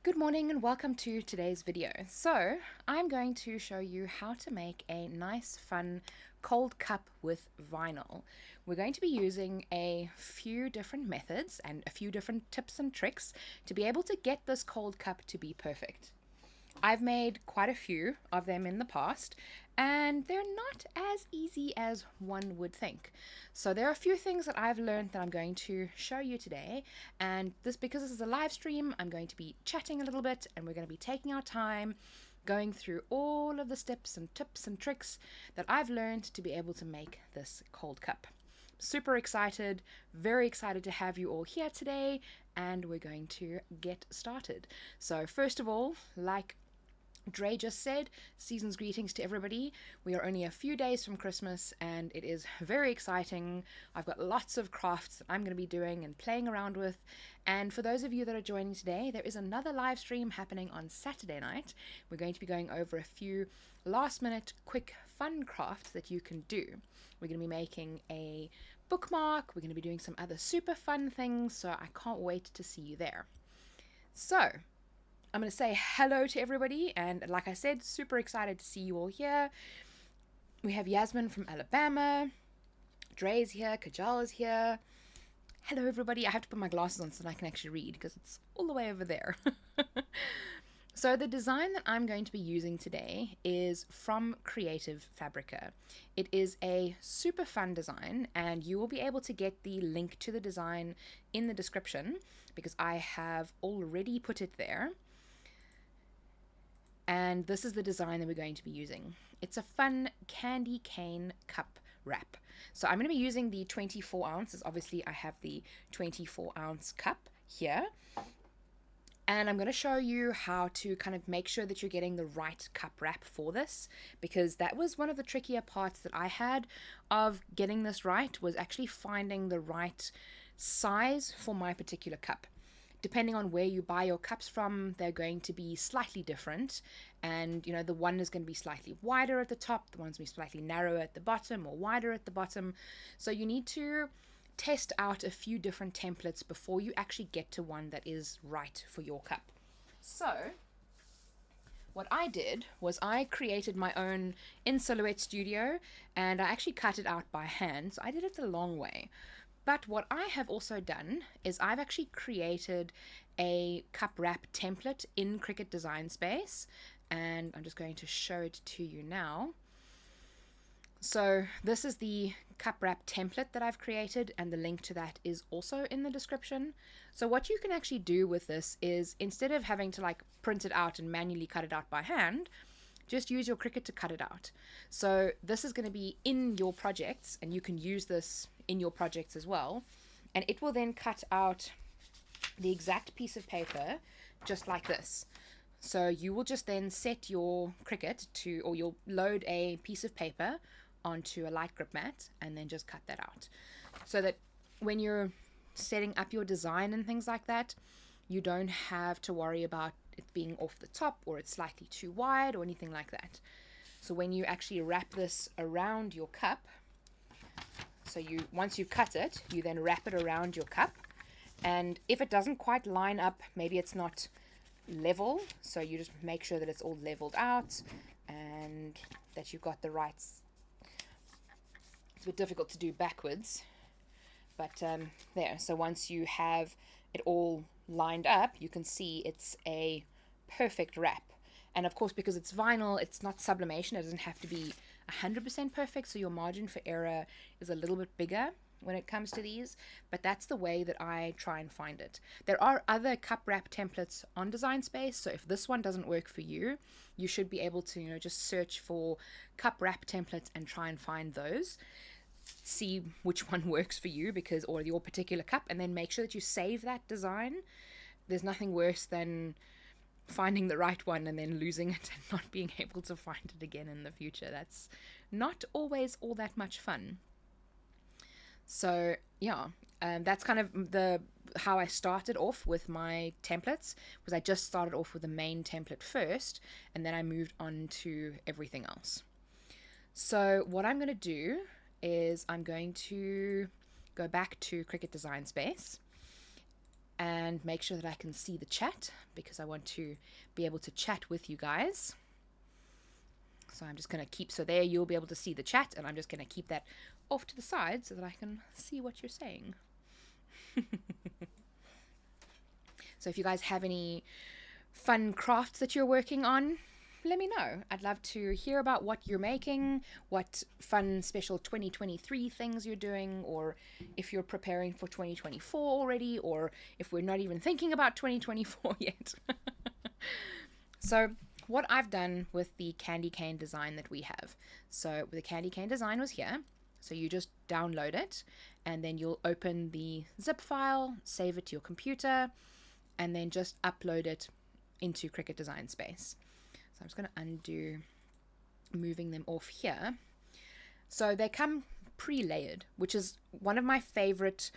Good morning and welcome to today's video. So I'm going to show you how to make a nice fun cold cup with vinyl. We're going to be using a few different methods and a few different tips and tricks to be able to get this cold cup to be perfect. I've made quite a few of them in the past, and they're not as easy as one would think. So there are a few things that I've learned that I'm going to show you today, and because this is a live stream, I'm going to be chatting a little bit, and we're going to be taking our time going through all of the steps and tips and tricks that I've learned to be able to make this cold cup. Super excited, very excited to have you all here today, and we're going to get started. So first of all, like Dre just said, season's greetings to everybody. We are only a few days from Christmas and it is very exciting. I've got lots of crafts that I'm going to be doing and playing around with. And for those of you that are joining today, there is another live stream happening on Saturday night. We're going to be going over a few last minute quick fun crafts that you can do. We're going to be making a bookmark. We're going to be doing some other super fun things. So I can't wait to see you there. So I'm going to say hello to everybody, and like I said, super excited to see you all here. We have Yasmin from Alabama, Dre's here, Kajal is here. Hello everybody. I have to put my glasses on so that I can actually read because it's all the way over there. So the design that I'm going to be using today is from Creative Fabrica. It is a super fun design, and you will be able to get the link to the design in the description because I have already put it there. And this is the design that we're going to be using. It's a fun candy cane cup wrap. So I'm going to be using the 24 ounces. Obviously I have the 24-ounce cup here. And I'm going to show you how to kind of make sure that you're getting the right cup wrap for this, because that was one of the trickier parts that I had of getting this right, was actually finding the right size for my particular cup. Depending on where you buy your cups from, they're going to be slightly different. And, the one is going to be slightly wider at the top, the one's going to be slightly narrower at the bottom or wider at the bottom. So you need to test out a few different templates before you actually get to one that is right for your cup. So what I did was I created my own in Silhouette Studio, and I actually cut it out by hand. So I did it the long way. But what I have also done is I've actually created a cup wrap template in Cricut Design Space, and I'm just going to show it to you now. So this is the cup wrap template that I've created, and the link to that is also in the description. So what you can actually do with this is, instead of having to print it out and manually cut it out by hand, just use your Cricut to cut it out. So this is going to be in your projects, and you can use this in your projects as well, and it will then cut out the exact piece of paper just like this. So you will just then set your Cricut to, or you'll load a piece of paper onto a light grip mat and then just cut that out, so that when you're setting up your design and things like that, you don't have to worry about it being off the top or it's slightly too wide or anything like that. So when you actually wrap this around your cup, so once you cut it, you then wrap it around your cup, and if it doesn't quite line up, maybe it's not level, so you just make sure that it's all leveled out and that you've got the right. It's a bit difficult to do backwards, but there. So once you have it all lined up, you can see it's a perfect wrap. And of course, because it's vinyl, it's not sublimation. It doesn't have to be 100% perfect, so your margin for error is a little bit bigger when it comes to these, but that's the way that I try and find it. There are other cup wrap templates on Design Space, so if this one doesn't work for you, you should be able to just search for cup wrap templates and try and find those. See which one works for you, or your particular cup, and then make sure that you save that design. There's nothing worse than finding the right one and then losing it and not being able to find it again in the future. That's not always all that much fun. So yeah, that's kind of how I started off with my templates, was I just started off with the main template first, and then I moved on to everything else. So what I'm going to do is I'm going to go back to Cricut Design Space, and make sure that I can see the chat because I want to be able to chat with you guys. So I'm just going to keep, so there you'll be able to see the chat, and I'm just going to keep that off to the side so that I can see what you're saying. So if you guys have any fun crafts that you're working on, let me know. I'd love to hear about what you're making, what fun special 2023 things you're doing, or if you're preparing for 2024 already, or if we're not even thinking about 2024 yet. So what I've done with the candy cane design that we have. So the candy cane design was here. So you just download it, and then you'll open the zip file, save it to your computer, and then just upload it into Cricut Design Space. So I'm just going to undo moving them off here. So they come pre-layered, which is one of my favorite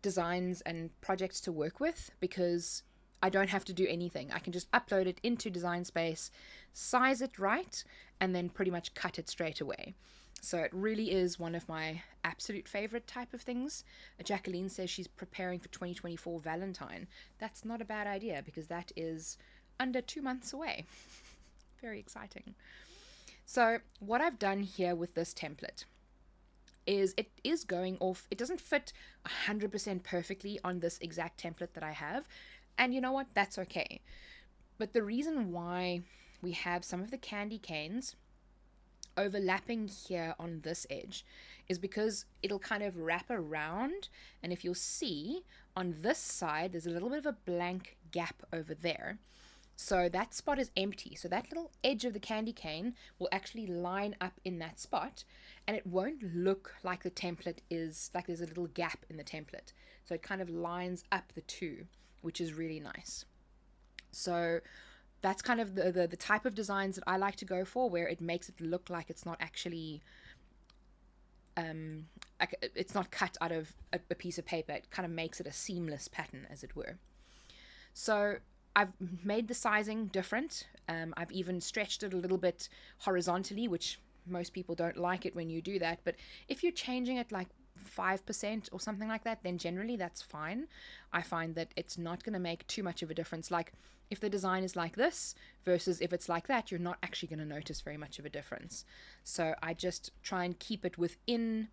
designs and projects to work with because I don't have to do anything. I can just upload it into Design Space, size it right, and then pretty much cut it straight away. So it really is one of my absolute favorite type of things. Jacqueline says she's preparing for 2024 Valentine. That's not a bad idea because that is under 2 months away. Very exciting. So what I've done here with this template is it is going off. It doesn't fit 100% perfectly on this exact template that I have. And you know what? That's okay. But the reason why we have some of the candy canes overlapping here on this edge is because it'll kind of wrap around, and if you'll see on this side there's a little bit of a blank gap over there, so that spot is empty. So that little edge of the candy cane will actually line up in that spot, and it won't look like the template is like there's a little gap in the template. So it kind of lines up the two, which is really nice. So that's kind of the type of designs that I like to go for, where it makes it look like it's not actually it's not cut out of a piece of paper. It kind of makes it a seamless pattern, as it were. So I've made the sizing different. I've even stretched it a little bit horizontally, which most people don't like it when you do that, but if you're changing it like 5% or something like that, then generally that's fine. I find that it's not going to make too much of a difference. Like if the design is like this versus if it's like that, you're not actually going to notice very much of a difference. So I just try and keep it within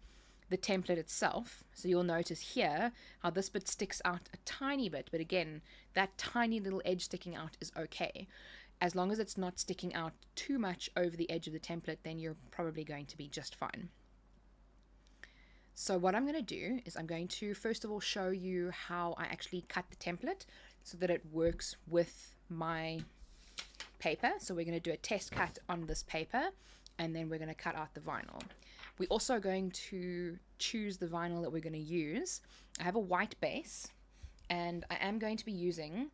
the template itself. So you'll notice here how this bit sticks out a tiny bit, but again, that tiny little edge sticking out is okay. As long as it's not sticking out too much over the edge of the template, then you're probably going to be just fine. So what I'm going to do is I'm going to first of all show you how I actually cut the template so that it works with my paper. So we're going to do a test cut on this paper, and then we're going to cut out the vinyl. We're also going to choose the vinyl that we're going to use. I have a white base, and I am going to be using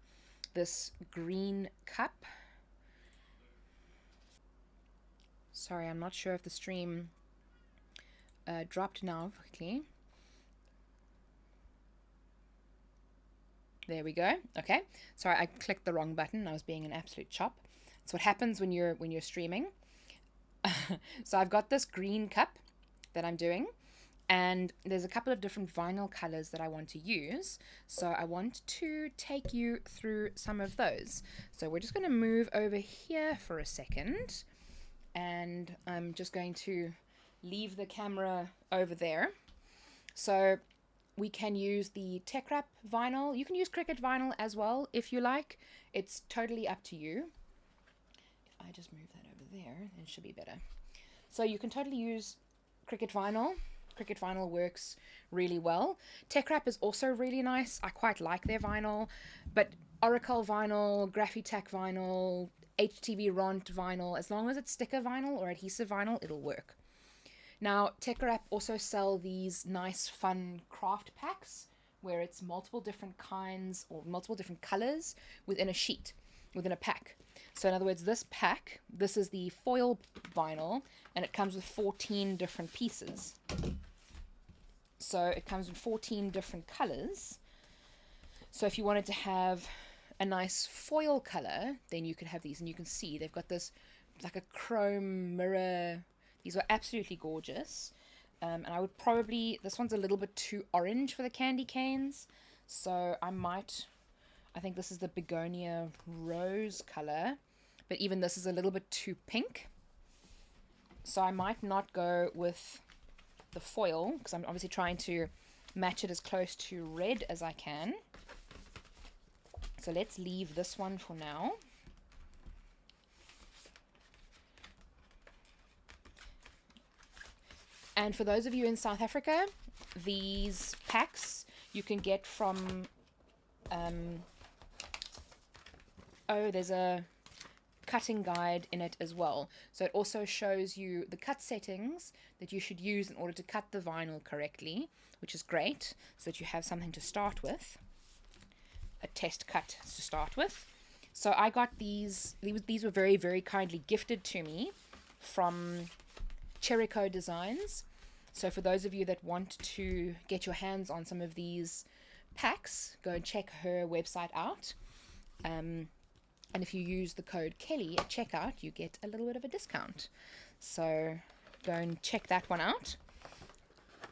this green cup. Sorry, I'm not sure if the stream dropped now quickly. There we go. Okay. Sorry, I clicked the wrong button. I was being an absolute chop. That's what happens when you're streaming. So I've got this green cup that I'm doing, and there's a couple of different vinyl colors that I want to use. So I want to take you through some of those. So we're just going to move over here for a second, and I'm just going to leave the camera over there. So we can use the Tech Wrap vinyl. You can use Cricut vinyl as well if you like. It's totally up to you. If I just move that over there, then it should be better. So you can totally use Cricut vinyl. Cricut vinyl works really well. Tech Wrap is also really nice. I quite like their vinyl, but Oracle vinyl, Graphitac vinyl, HTV Ront vinyl, as long as it's sticker vinyl or adhesive vinyl, it'll work. Now, Tech Wrap also sell these nice fun craft packs where it's multiple different kinds or multiple different colors within a sheet, within a pack. So in other words, this pack, this is the foil vinyl, and it comes with 14 different pieces. So it comes with 14 different colors. So if you wanted to have a nice foil color, then you could have these, and you can see they've got this like a chrome mirror. These are absolutely gorgeous. And I would probably, this one's a little bit too orange for the candy canes. So I think this is the begonia rose color, but even this is a little bit too pink. So I might not go with the foil because I'm obviously trying to match it as close to red as I can. So let's leave this one for now. And for those of you in South Africa, these packs you can get from, there's a cutting guide in it as well. So it also shows you the cut settings that you should use in order to cut the vinyl correctly, which is great, so that you have something to start with, a test cut to start with. So I got these were very, very kindly gifted to me from Cricut Designs. So for those of you that want to get your hands on some of these packs, go and check her website out. And if you use the code Kelly at checkout, you get a little bit of a discount. So go and check that one out.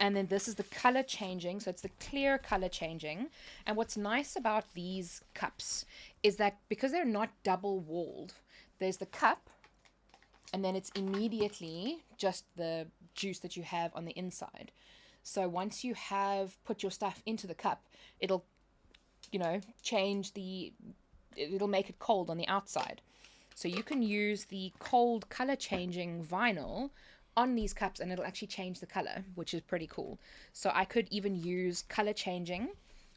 And then this is the color changing. So it's the clear color changing. And what's nice about these cups is that because they're not double walled, there's the cup, and then it's immediately just the juice that you have on the inside. So once you have put your stuff into the cup, it'll, it'll make it cold on the outside. So you can use the cold color changing vinyl on these cups and it'll actually change the color, which is pretty cool. So I could even use color changing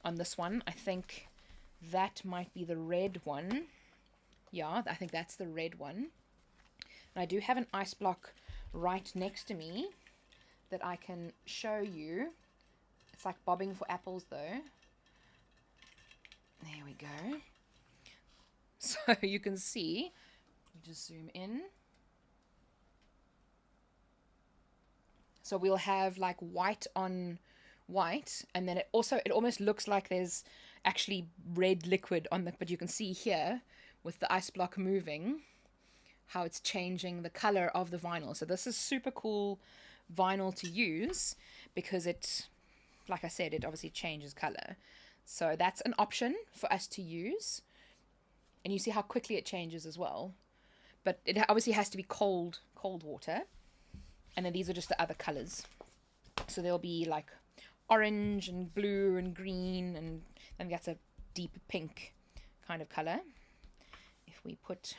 on this one. I think that might be the red one. Yeah, I think that's the red one. And I do have an ice block right next to me that I can show you. It's like bobbing for apples though. There we go. So you can see, just zoom in. So we'll have like white on white, and then it almost looks like there's actually red liquid on the, but you can see here with the ice block moving how it's changing the color of the vinyl. So this is super cool vinyl to use because it, like I said, it obviously changes color. So that's an option for us to use. And you see how quickly it changes as well. But it obviously has to be cold water. And then these are just the other colors. So there'll be like orange and blue and green, and then that's a deep pink kind of color. If we put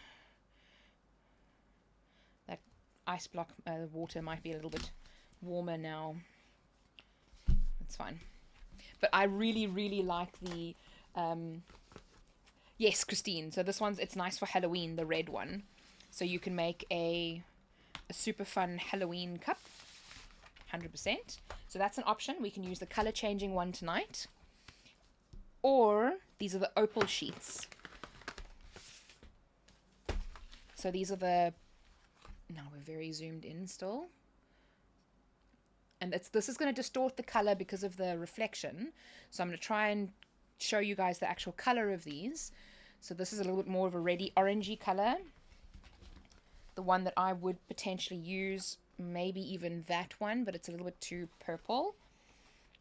that ice block, water might be a little bit warmer now. That's fine. But I really, really like the, yes, Christine. So this one's, it's nice for Halloween, the red one. So you can make a super fun Halloween cup, 100%. So that's an option. We can use the color changing one tonight. Or these are the opal sheets. So these are the, now we're very zoomed in still. And this is going to distort the color because of the reflection. So I'm going to try and show you guys the actual color of these. So this is a little bit more of a reddy orangey color. The one that I would potentially use, maybe even that one, but it's a little bit too purple.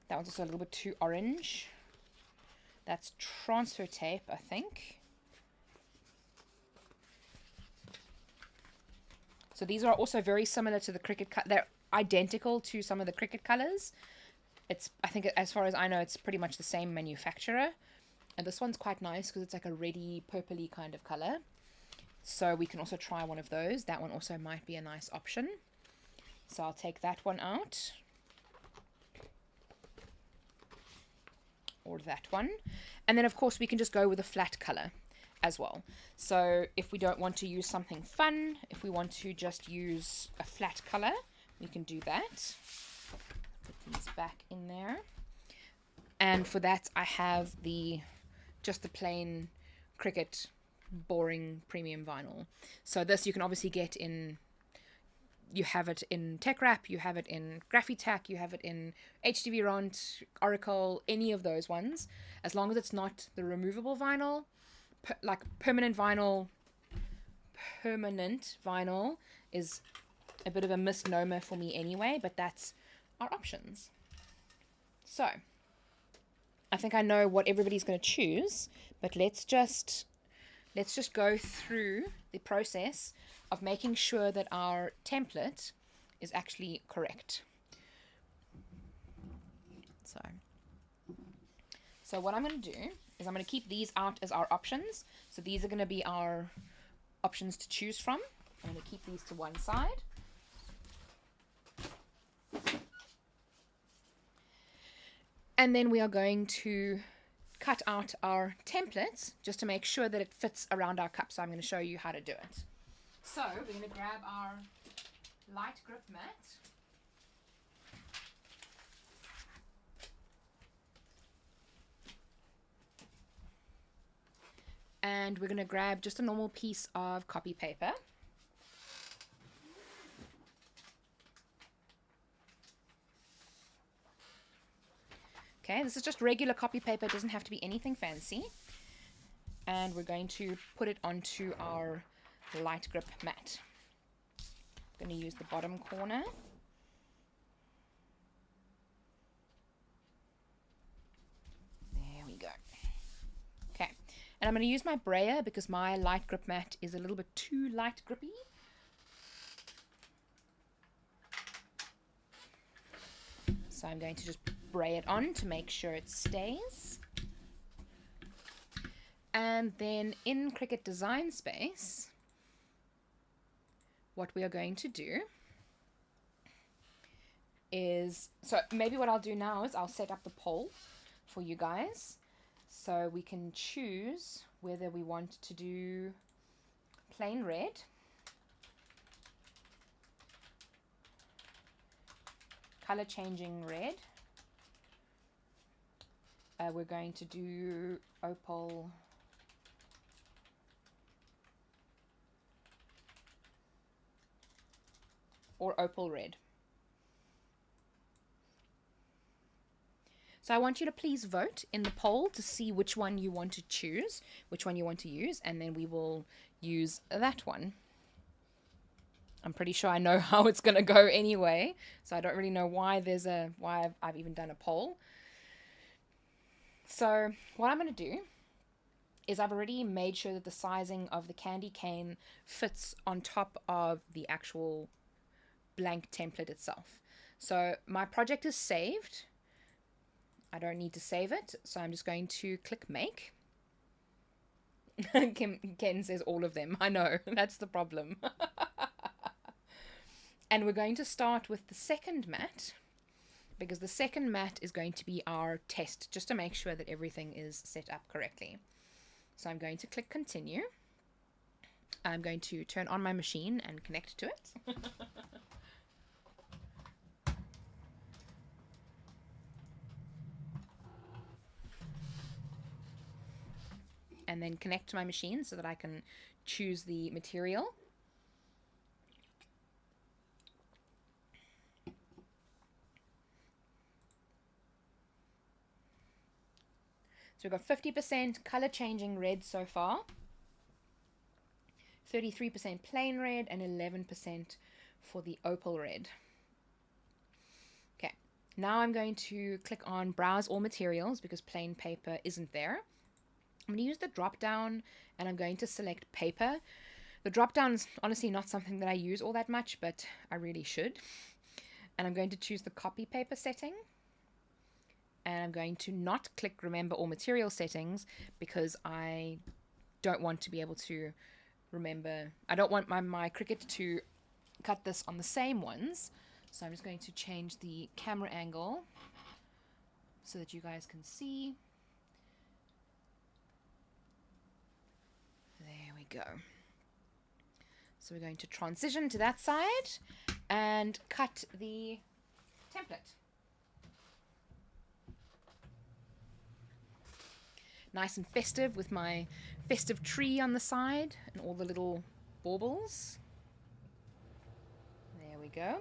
That one's also a little bit too orange. That's transfer tape, I think. So these are also very similar to the Cricut. They're identical to some of the Cricut colors. I think as far as I know, it's pretty much the same manufacturer. And this one's quite nice because it's like a reddy, purpley kind of color. So we can also try one of those. That one also might be a nice option. So I'll take that one out. Or that one. And then of course we can just go with a flat color as well. So if we don't want to use something fun, if we want to just use a flat color, we can do that. Put these back in there. And for that I have just the plain Cricut boring premium vinyl. So this you can obviously get in, you have it in Tech Wrap, you have it in Graphitac, you have it in HDV Ront, Oracle, any of those ones. As long as it's not the removable vinyl, like permanent vinyl is a bit of a misnomer for me anyway, but that's our options. So I think I know what everybody's going to choose, but let's just go through the process of making sure that our template is actually correct. So what I'm going to do is I'm going to keep these out as our options. So these are going to be our options to choose from. I'm going to keep these to one side. And then we are going to cut out our templates just to make sure that it fits around our cup. So I'm going to show you how to do it. So we're going to grab our light grip mat. And we're going to grab just a normal piece of copy paper. Okay, this is just regular copy paper. It doesn't have to be anything fancy. And we're going to put it onto our light grip mat. I'm going to use the bottom corner. There we go. Okay, and I'm going to use my brayer because my light grip mat is a little bit too light grippy. So I'm going to just bray it on to make sure it stays. And then in Cricut Design Space, what we are going to do is, so maybe what I'll do now is I'll set up the poll for you guys so we can choose whether we want to do plain red, color changing red, we're going to do opal, or opal red. So I want you to please vote in the poll to see which one you want to choose, which one you want to use, and then we will use that one. I'm pretty sure I know how it's going to go anyway, so I don't really know why I've even done a poll. So what I'm going to do is I've already made sure that the sizing of the candy cane fits on top of the actual blank template itself. So my project is saved. I don't need to save it, so I'm just going to click make. Ken says all of them. I know, that's the problem. And we're going to start with the second mat, because the second mat is going to be our test, just to make sure that everything is set up correctly. So I'm going to click continue. I'm going to turn on my machine and connect to it. And then connect to my machine so that I can choose the material. So we've got 50% color changing red so far, 33% plain red, and 11% for the opal red. Okay, now I'm going to click on browse all materials because plain paper isn't there. I'm going to use the drop down and I'm going to select paper. The drop down is honestly not something that I use all that much, but I really should. And I'm going to choose the copy paper setting. And I'm going to not click remember all material settings because I don't want to be able to remember. I don't want my Cricut to cut this on the same ones. So I'm just going to change the camera angle so that you guys can see. There we go. So we're going to transition to that side and cut the template. Nice and festive with my festive tree on the side and all the little baubles. There we go.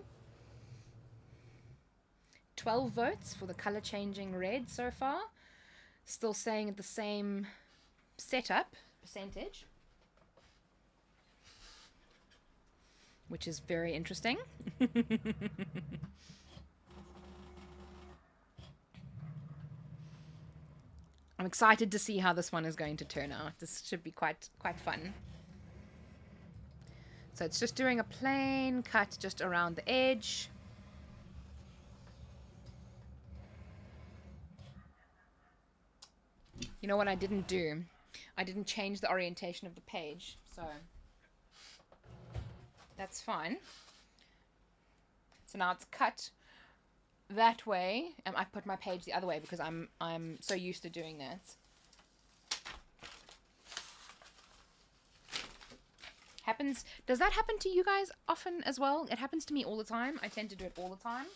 12 votes for the color changing red so far. Still staying at the same setup percentage, which is very interesting. I'm excited to see how this one is going to turn out. This should be quite fun. So it's just doing a plain cut just around the edge. You know what I didn't do? I didn't change the orientation of the page, so that's fine. So now it's cut that way, and I put my page the other way because I'm so used to doing that. Does that happen to you guys often as well? It happens to me all the time. I tend to do it all the time.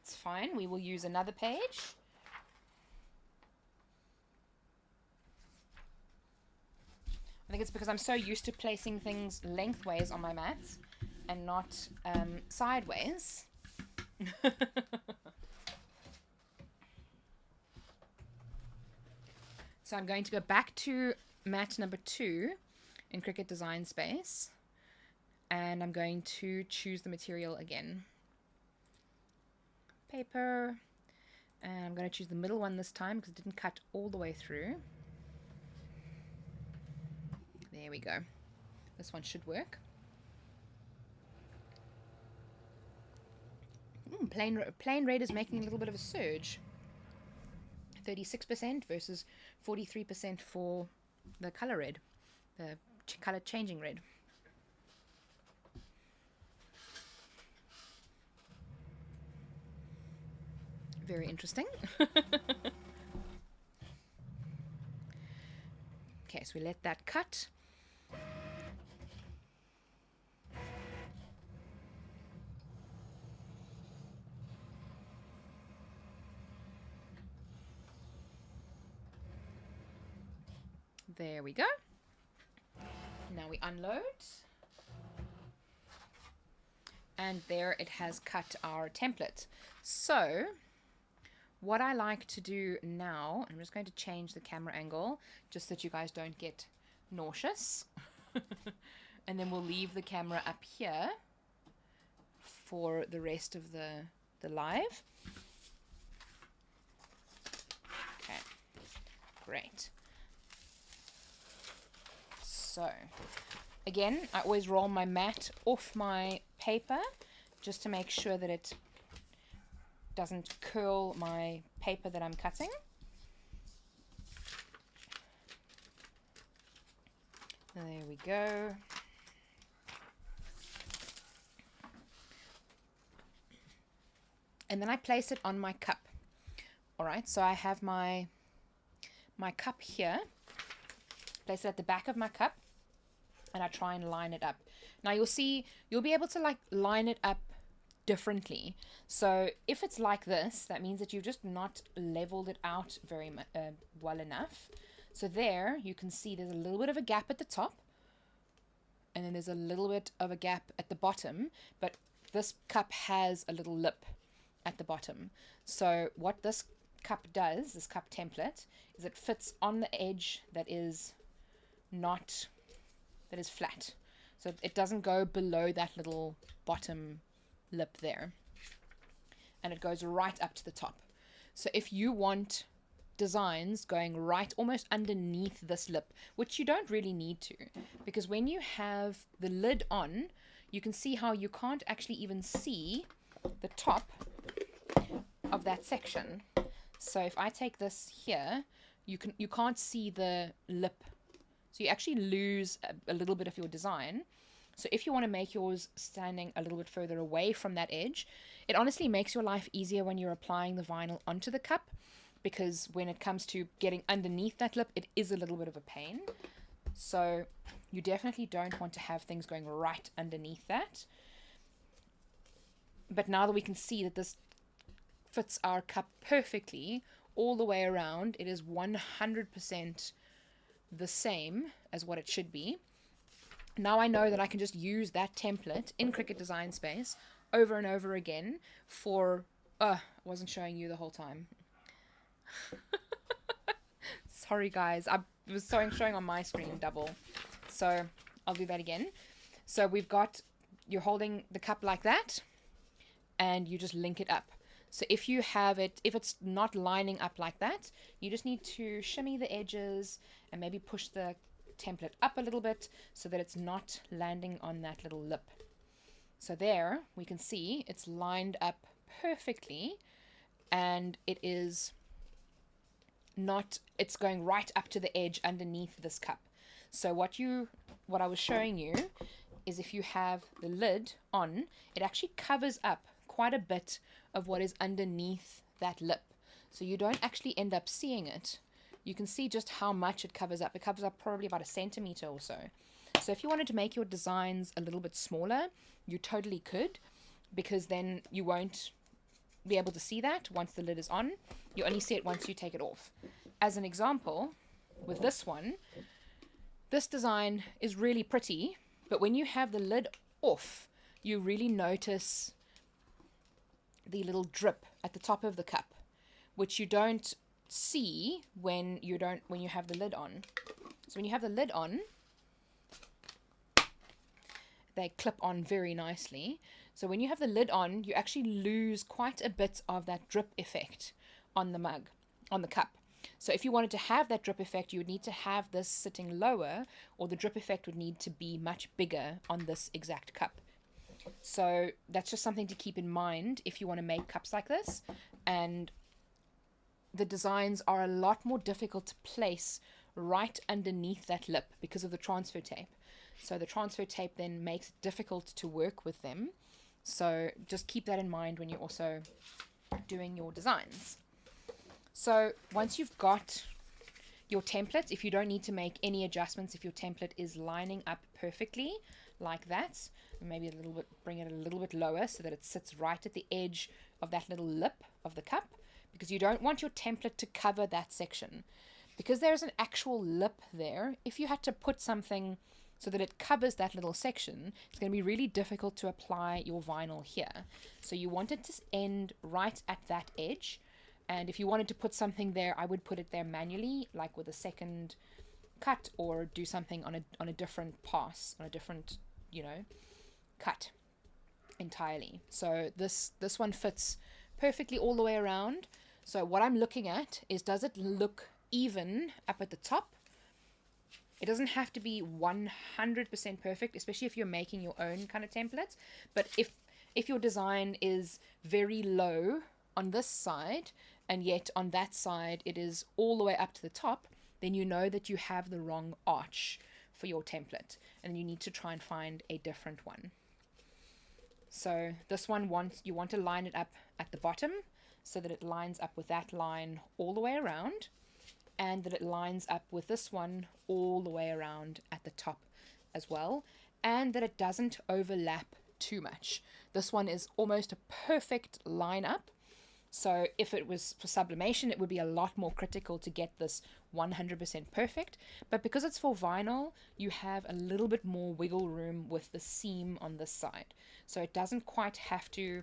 It's fine. We will use another page. I think it's because I'm so used to placing things lengthways on my mats and not sideways. So I'm going to go back to mat number 2 in Cricut Design Space, and I'm going to choose the material again. Paper, and I'm going to choose the middle one this time because it didn't cut all the way through. There we go. This one should work. Plain red is making a little bit of a surge. 36% versus 43% for the color red, the color changing red. Very interesting. Okay, so we let that cut. There we go. Now we unload. And there it has cut our template. So what I like to do now, I'm just going to change the camera angle just so that you guys don't get nauseous. And then we'll leave the camera up here for the rest of the live. Okay, great. So, again, I always roll my mat off my paper just to make sure that it doesn't curl my paper that I'm cutting. There we go. And then I place it on my cup. All right, so I have my cup here. Place it at the back of my cup, and I try and line it up. Now you'll be able to like line it up differently. So if it's like this, that means that you've just not leveled it out very well enough. So there you can see there's a little bit of a gap at the top, and then there's a little bit of a gap at the bottom, but this cup has a little lip at the bottom. So what this cup does, this cup template, is it fits on the edge that is flat. So it doesn't go below that little bottom lip there. And it goes right up to the top. So if you want designs going right almost underneath this lip, which you don't really need to, because when you have the lid on, you can see how you can't actually even see the top of that section. So if I take this here, you can't see the lip. So you actually lose a little bit of your design. So if you want to make yours standing a little bit further away from that edge, it honestly makes your life easier when you're applying the vinyl onto the cup, because when it comes to getting underneath that lip, it is a little bit of a pain. So you definitely don't want to have things going right underneath that. But now that we can see that this fits our cup perfectly all the way around, it is 100% the same as what it should be. Now I know that I can just use that template in Cricut Design Space over and over again for... I wasn't showing you the whole time. Sorry guys, I was showing on my screen double. So I'll do that again. So you're holding the cup like that. and you just link it up. So if you have it, if it's not lining up like that, you just need to shimmy the edges and maybe push the template up a little bit so that it's not landing on that little lip. So there we can see it's lined up perfectly, and it is not, it's going right up to the edge underneath this cup. So what I was showing you is if you have the lid on, it actually covers up quite a bit of what is underneath that lip. So you don't actually end up seeing it. You can see just how much it covers up. It covers up probably about 1 centimeter or so. So if you wanted to make your designs a little bit smaller, you totally could, because then you won't be able to see that once the lid is on. You only see it once you take it off. As an example, with this one, this design is really pretty, but when you have the lid off, you really notice the little drip at the top of the cup, which you don't see when you have the lid on. So when you have the lid on, they clip on very nicely. So when you have the lid on, you actually lose quite a bit of that drip effect on the mug, on the cup. So if you wanted to have that drip effect, you would need to have this sitting lower, or the drip effect would need to be much bigger on this exact cup. So that's just something to keep in mind if you want to make cups like this. And the designs are a lot more difficult to place right underneath that lip because of the transfer tape. So the transfer tape then makes it difficult to work with them. So just keep that in mind when you're also doing your designs. So once you've got your template, if you don't need to make any adjustments, if your template is lining up perfectly like that, maybe a little bit, bring it a little bit lower so that it sits right at the edge of that little lip of the cup, because you don't want your template to cover that section. Because there's an actual lip there, if you had to put something so that it covers that little section, it's going to be really difficult to apply your vinyl here. So you want it to end right at that edge. And if you wanted to put something there, I would put it there manually, like with a second cut, or do something on a different pass, on a different, cut entirely. So this one fits perfectly all the way around. So what I'm looking at is, does it look even up at the top? It doesn't have to be 100% perfect, especially if you're making your own kind of templates. But if your design is very low on this side, and yet on that side it is all the way up to the top, then you know that you have the wrong arch for your template, and you need to try and find a different one. So this one, you want to line it up at the bottom so that it lines up with that line all the way around, and that it lines up with this one all the way around at the top as well, and that it doesn't overlap too much. This one is almost a perfect line up. So if it was for sublimation, it would be a lot more critical to get this 100% perfect. But because it's for vinyl, you have a little bit more wiggle room with the seam on this side. So it doesn't quite have to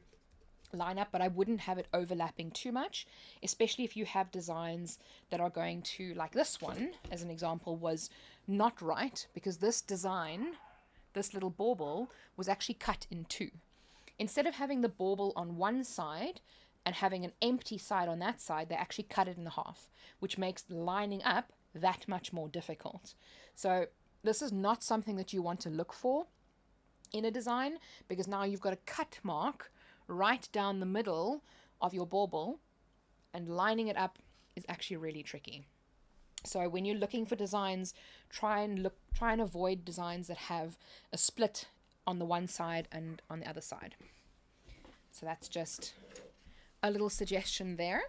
line up, but I wouldn't have it overlapping too much, especially if you have designs that are going to, like this one, as an example, was not right, because this design, this little bauble, was actually cut in two. Instead of having the bauble on one side and having an empty side on that side, they actually cut it in half, which makes lining up that much more difficult. So this is not something that you want to look for in a design, because now you've got a cut mark right down the middle of your bauble, and lining it up is actually really tricky. So when you're looking for designs, try and avoid designs that have a split on the one side and on the other side. So that's just a little suggestion there.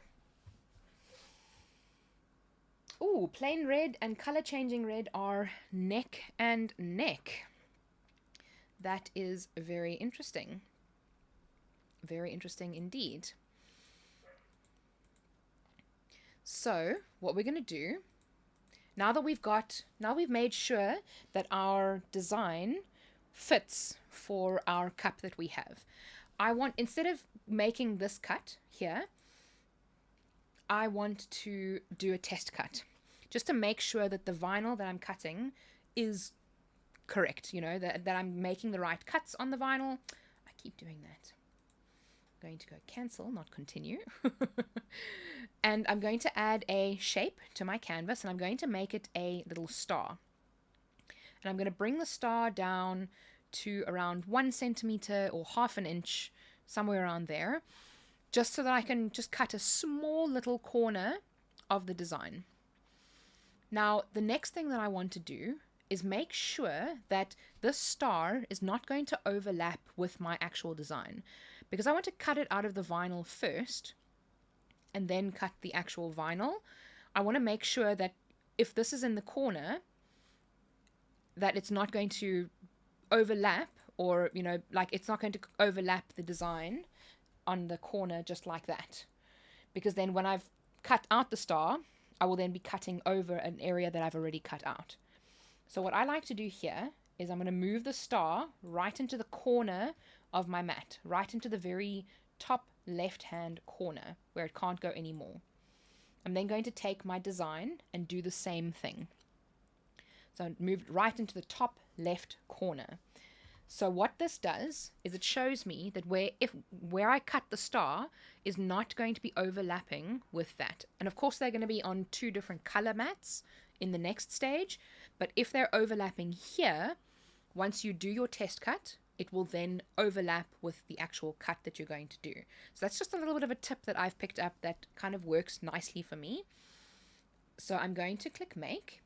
Ooh, plain red and color changing red are neck and neck. That is very interesting. Very interesting indeed. So what we're going to do, now that we've made sure that our design fits for our cup that we have, instead of making this cut here, I want to do a test cut, just to make sure that the vinyl that I'm cutting is correct, that I'm making the right cuts on the vinyl. I keep doing that. going to go cancel, not continue. And I'm going to add a shape to my canvas, and I'm going to make it a little star. And I'm going to bring the star down to around 1 centimeter or half an inch, somewhere around there, just so that I can just cut a small little corner of the design. Now, the next thing that I want to do is make sure that this star is not going to overlap with my actual design, because I want to cut it out of the vinyl first and then cut the actual vinyl. I want to make sure that if this is in the corner, that it's not going to overlap, or, you know, like it's not going to overlap the design on the corner just like that. Because then when I've cut out the star, I will then be cutting over an area that I've already cut out. So what I like to do here is I'm going to move the star right into the corner of my mat, right into the very top left-hand corner where it can't go anymore. I'm then going to take my design and do the same thing. So I moved right into the top left corner. So what this does is it shows me that where I cut the star is not going to be overlapping with that. And of course they're going to be on 2 different color mats in the next stage. But if they're overlapping here, once you do your test cut, it will then overlap with the actual cut that you're going to do. So that's just a little bit of a tip that I've picked up that kind of works nicely for me. So I'm going to click make.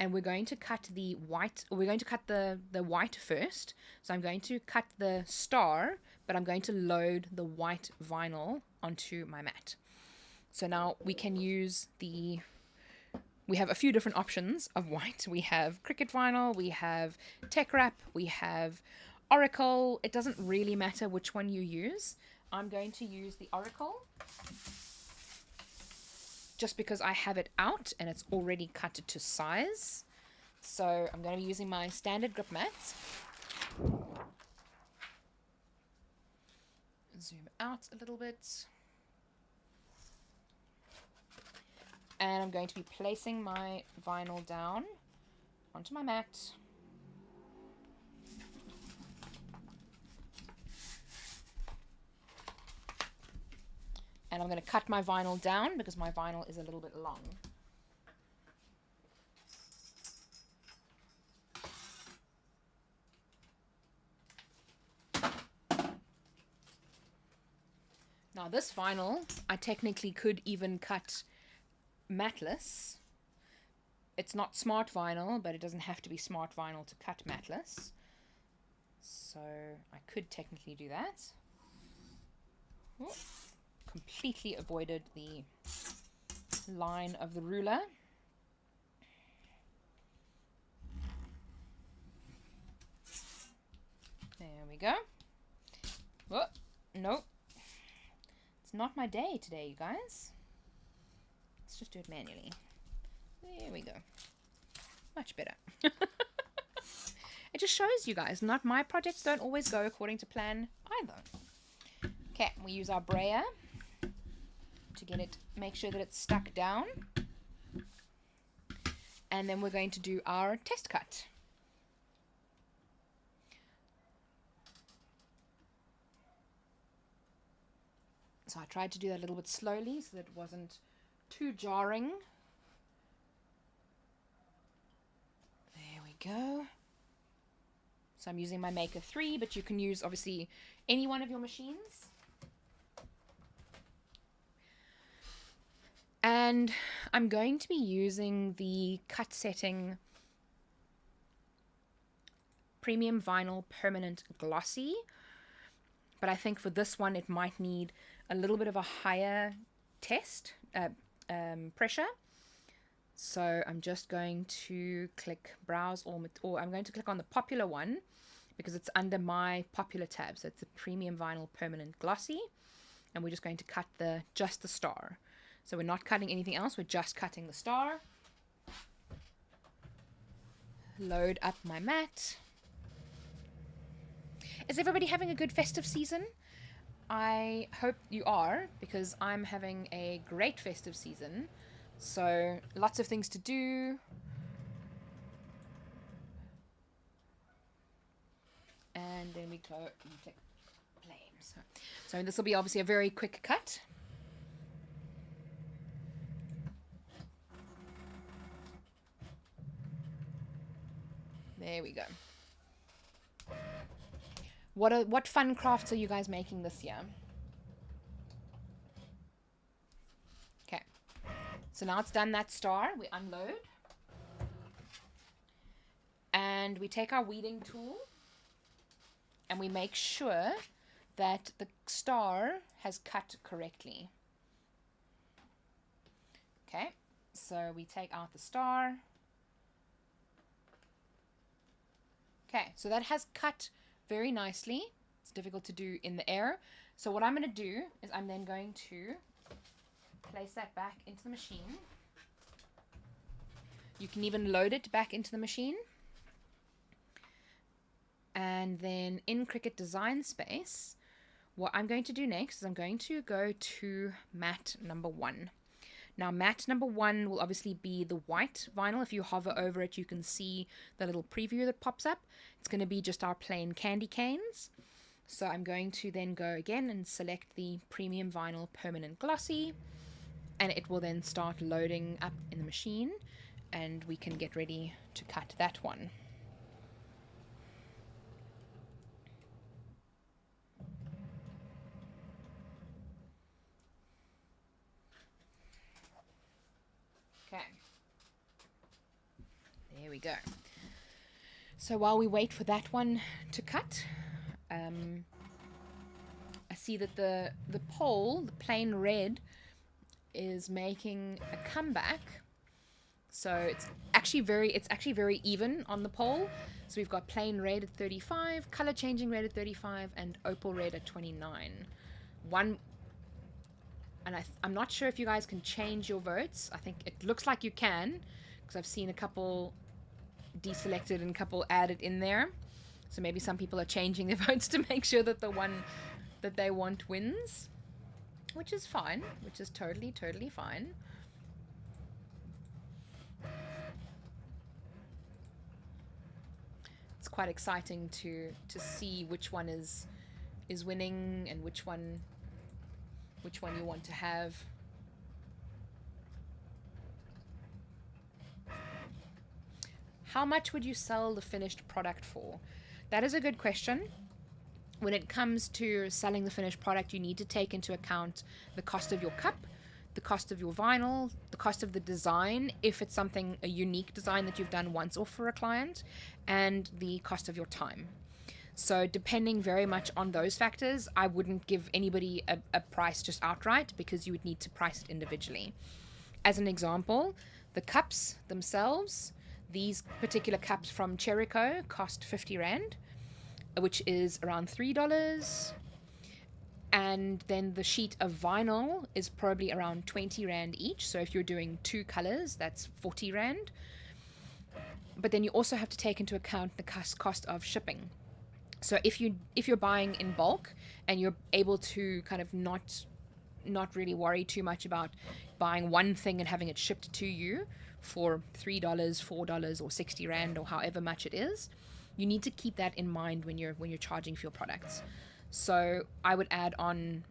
And we're going to cut the white, or we're going to cut the white first. So I'm going to cut the star, but I'm going to load the white vinyl onto my mat. So now we can use we have a few different options of white. We have Cricut vinyl, we have Tech Wrap, we have Oracle. It doesn't really matter which one you use. I'm going to use the Oracle, just because I have it out and it's already cut to size. So I'm going to be using my standard grip mats. Zoom out a little bit. And I'm going to be placing my vinyl down onto my mat. And I'm going to cut my vinyl down because my vinyl is a little bit long. Now this vinyl, I technically could even cut matless. It's not smart vinyl, but it doesn't have to be smart vinyl to cut matless. So I could technically do that. Ooh. Completely avoided the line of the ruler. There we go. Oh, no. It's not my day today, you guys. Let's just do it manually. There we go. Much better. It just shows you guys, not my projects don't always go according to plan either. Okay, we use our brayer to get it, make sure that it's stuck down. And then we're going to do our test cut. So I tried to do that a little bit slowly so that it wasn't too jarring. There we go. So I'm using my Maker 3, but you can use obviously any one of your machines. And I'm going to be using the cut setting premium vinyl permanent glossy, but I think for this one it might need a little bit of a higher test pressure. So I'm just going to click browse, or I'm going to click on the popular one because it's under my popular tab. So it's a premium vinyl permanent glossy, and we're just going to cut just the star. So we're not cutting anything else, we're just cutting the star. Load up my mat. Is everybody having a good festive season? I hope you are, because I'm having a great festive season. So lots of things to do. And and then we go and click play. So this will be obviously a very quick cut. There we go. What fun crafts are you guys making this year? Okay. So now it's done that star, we unload. And we take our weeding tool and we make sure that the star has cut correctly. Okay, so we take out the star. Okay, so that has cut very nicely. It's difficult to do in the air. So what I'm going to do is I'm then going to place that back into the machine. You can even load it back into the machine. And then in Cricut Design Space, what I'm going to do next is I'm going to go to mat number 1. Now mat number 1 will obviously be the white vinyl. If you hover over it, you can see the little preview that pops up. It's going to be just our plain candy canes. So I'm going to then go again and select the premium vinyl permanent glossy, and it will then start loading up in the machine, and we can get ready to cut that one. Okay, there we go. So while we wait for that one to cut, I see that the pole, the plain red, is making a comeback. So it's actually very even on the pole. So we've got plain red at 35, color changing red at 35, and opal red at 29. And I'm not sure if you guys can change your votes. I think it looks like you can, because I've seen a couple deselected and a couple added in there. So maybe some people are changing their votes to make sure that the one that they want wins, which is fine, which is totally fine. It's quite exciting to see which one is winning and which one you want to have. How much would you sell the finished product for? That is a good question. When it comes to selling the finished product, you need to take into account the cost of your cup, the cost of your vinyl, the cost of the design, if it's a unique design that you've done once off for a client, and the cost of your time. So depending very much on those factors, I wouldn't give anybody a price just outright, because you would need to price it individually. As an example, the cups themselves, these particular cups from Cherico cost 50 Rand, which is around $3. And then the sheet of vinyl is probably around 20 Rand each. So if you're doing 2 colors, that's 40 Rand. But then you also have to take into account the cost of shipping. So if you're buying in bulk and you're able to kind of not really worry too much about buying one thing and having it shipped to you for $3, $4, or 60 Rand, or however much it is, you need to keep that in mind when you're charging for your products. So I would add on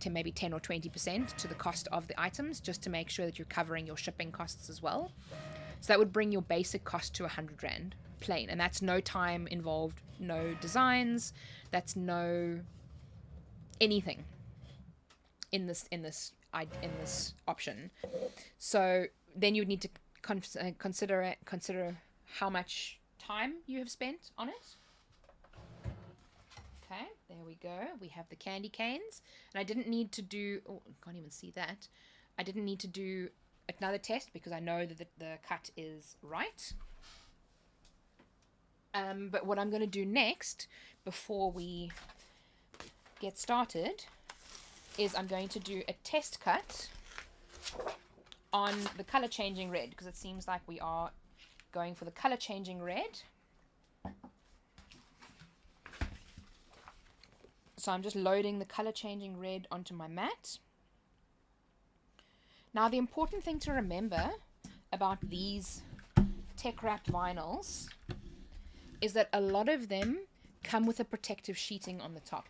to maybe 10 or 20% to the cost of the items, just to make sure that you're covering your shipping costs as well. So that would bring your basic cost to 100 Rand plain, and that's no time involved, no designs, that's no anything in this option. So then you would need to consider how much time you have spent on it. Okay, there we go. We have the candy canes, and I didn't need to do, oh, I can't even see that. I didn't need to do another test because I know that the cut is right. But what I'm going to do next, before we get started, is I'm going to do a test cut on the color changing red, because it seems like we are going for the color changing red. So I'm just loading the color changing red onto my mat. Now the important thing to remember about these tech wrap vinyls is that a lot of them come with a protective sheeting on the top.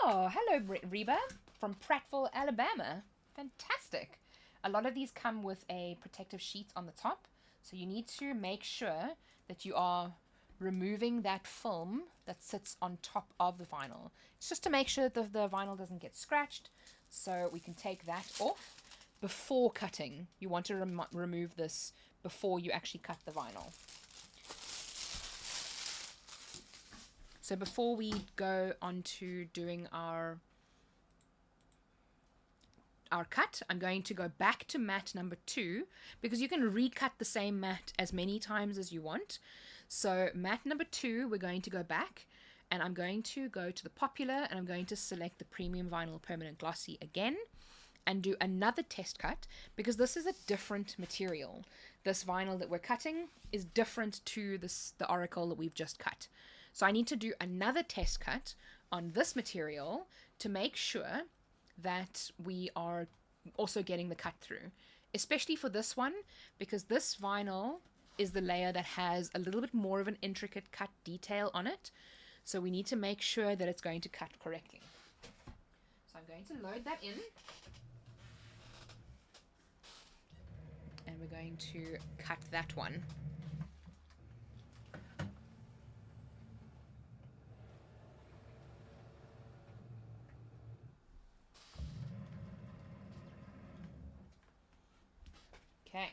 Oh, hello, Reba from Prattville, Alabama. Fantastic. A lot of these come with a protective sheet on the top, so you need to make sure that you are removing that film that sits on top of the vinyl. It's just to make sure that the vinyl doesn't get scratched, so we can take that off before cutting. You want to remove this before you actually cut the vinyl. So before we go on to doing our cut, I'm going to go back to mat number 2, because you can recut the same mat as many times as you want. So mat number 2, we're going to go back, and I'm going to go to the popular, and I'm going to select the premium vinyl permanent glossy again and do another test cut, because this is a different material. This vinyl that we're cutting is different to the Oracle that we've just cut. So I need to do another test cut on this material to make sure that we are also getting the cut through, especially for this one, because this vinyl is the layer that has a little bit more of an intricate cut detail on it. So we need to make sure that it's going to cut correctly. So I'm going to load that in. And we're going to cut that one. Okay,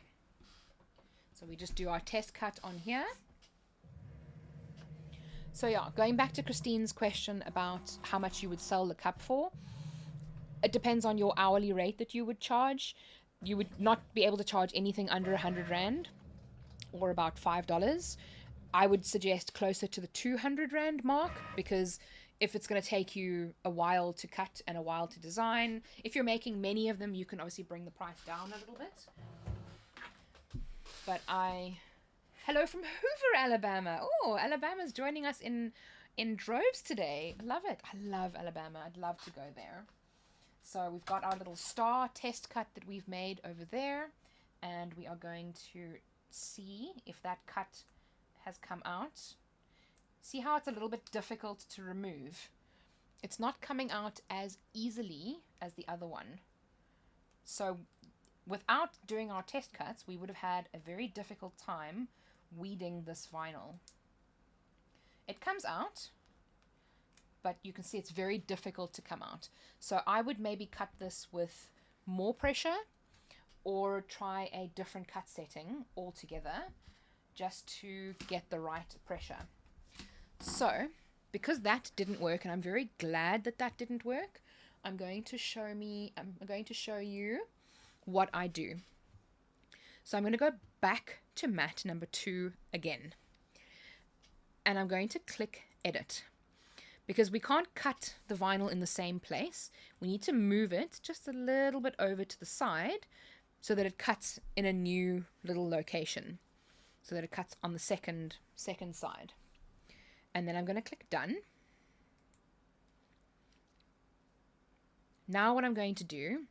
so we just do our test cut on here. So yeah, going back to Christine's question about how much you would sell the cup for, it depends on your hourly rate that you would charge. You would not be able to charge anything under 100 Rand, or about $5. I would suggest closer to the 200 Rand mark, because if it's going to take you a while to cut and a while to design, if you're making many of them, you can obviously bring the price down a little bit. But hello from Hoover, Alabama. Oh, Alabama's joining us in droves today. I love it. I love Alabama. I'd love to go there. So we've got our little star test cut that we've made over there, and we are going to see if that cut has come out. See how it's a little bit difficult to remove? It's not coming out as easily as the other one. So without doing our test cuts, we would have had a very difficult time weeding this vinyl. It comes out, but you can see it's very difficult to come out. So I would maybe cut this with more pressure, or try a different cut setting altogether, just to get the right pressure. So because that didn't work, and I'm very glad that that didn't work, I'm going to show you what I do. So I'm going to go back to mat number 2 again, and I'm going to click edit, because we can't cut the vinyl in the same place. We need to move it just a little bit over to the side so that it cuts in a new little location, so that it cuts on the second side. And then I'm going to click done. Now what I'm going to do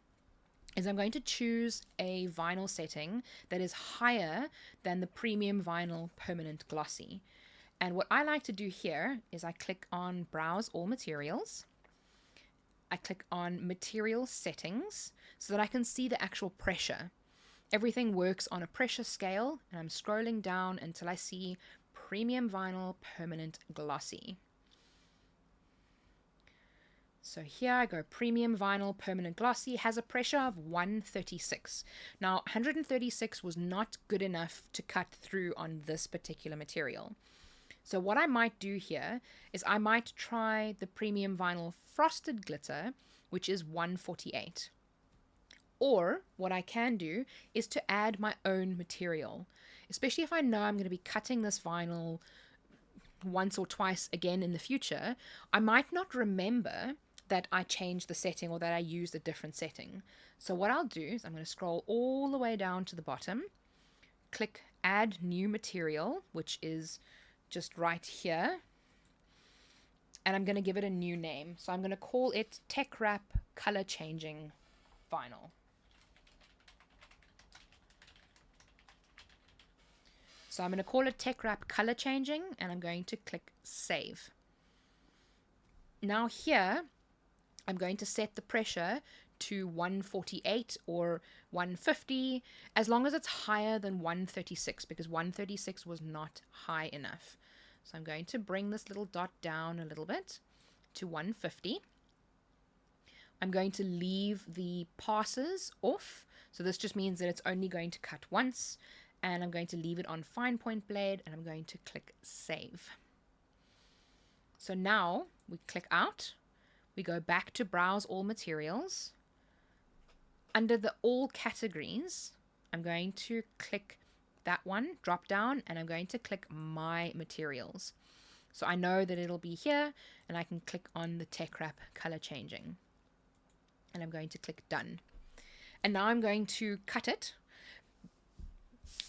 is I'm going to choose a vinyl setting that is higher than the premium vinyl permanent glossy. And what I like to do here is I click on browse all materials. I click on material settings so that I can see the actual pressure. Everything works on a pressure scale, and I'm scrolling down until I see premium vinyl permanent glossy. So here I go, premium vinyl permanent glossy has a pressure of 136. Now 136 was not good enough to cut through on this particular material. So what I might do here is I might try the premium vinyl frosted glitter, which is 148. Or what I can do is to add my own material, especially if I know I'm going to be cutting this vinyl once or twice again in the future. I might not remember that I changed the setting or that I used a different setting. So what I'll do is I'm going to scroll all the way down to the bottom, click add new material, which is just right here, and I'm going to give it a new name. So I'm going to call it Tech Wrap Color Changing Vinyl. So I'm going to call it Tech Wrap Color Changing, and I'm going to click save. Now here, I'm going to set the pressure to 148 or 150, as long as it's higher than 136, because 136 was not high enough. So I'm going to bring this little dot down a little bit to 150. I'm going to leave the passes off. So this just means that it's only going to cut once. And I'm going to leave it on fine point blade, and I'm going to click save. So now we click out. We go back to browse all materials. Under the all categories, I'm going to click that one, drop down, and I'm going to click my materials. So I know that it'll be here, and I can click on the tech wrap color changing. And I'm going to click done. And now I'm going to cut it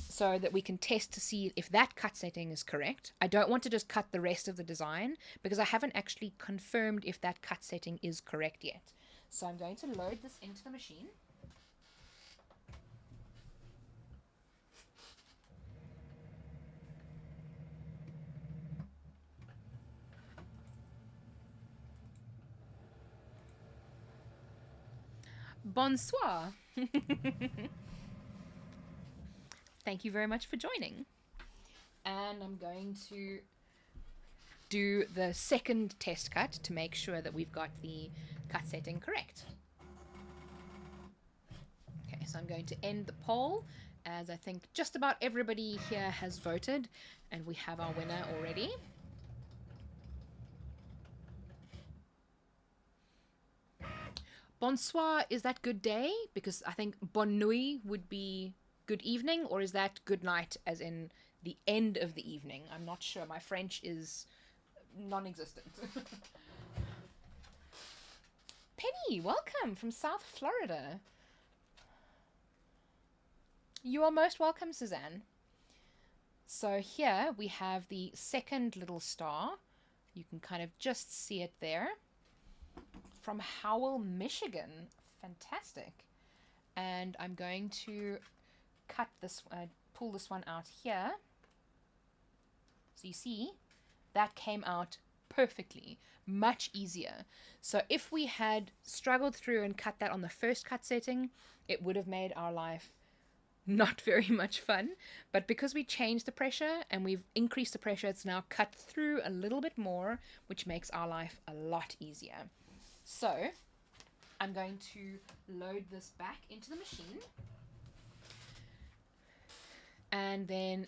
so that we can test to see if that cut setting is correct. I don't want to just cut the rest of the design because I haven't actually confirmed if that cut setting is correct yet. So I'm going to load this into the machine. Bonsoir. Thank you very much for joining. And I'm going to do the second test cut to make sure that we've got the cut setting correct. Okay, so I'm going to end the poll, as I think just about everybody here has voted, and we have our winner already. Bonsoir, is that good day? Because I think bonne nuit would be good evening, or is that good night as in the end of the evening? I'm not sure. My French is non-existent. Penny, welcome from South Florida. You are most welcome, Suzanne. So here we have the second little star. You can kind of just see it there. From Howell, Michigan. Fantastic. And I'm going to cut this, pull this one out here. So you see, that came out perfectly, much easier. So if we had struggled through and cut that on the first cut setting, it would have made our life not very much fun. But because we changed the pressure and we've increased the pressure, it's now cut through a little bit more, which makes our life a lot easier. So I'm going to load this back into the machine. And then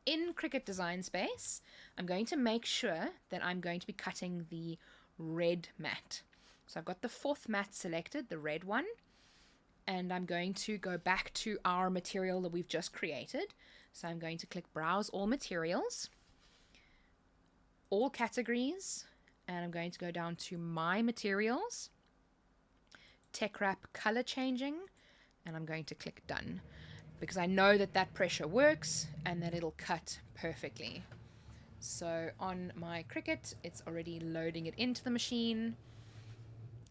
in Cricut Design Space, I'm going to make sure that I'm going to be cutting the red mat. So I've got the fourth mat selected, the red one. And I'm going to go back to our material that we've just created. So I'm going to click Browse All Materials, All Categories, and I'm going to go down to My Materials, Tech Wrap Color Changing, and I'm going to click Done, because I know that that pressure works and that it'll cut perfectly. So on my Cricut, it's already loading it into the machine.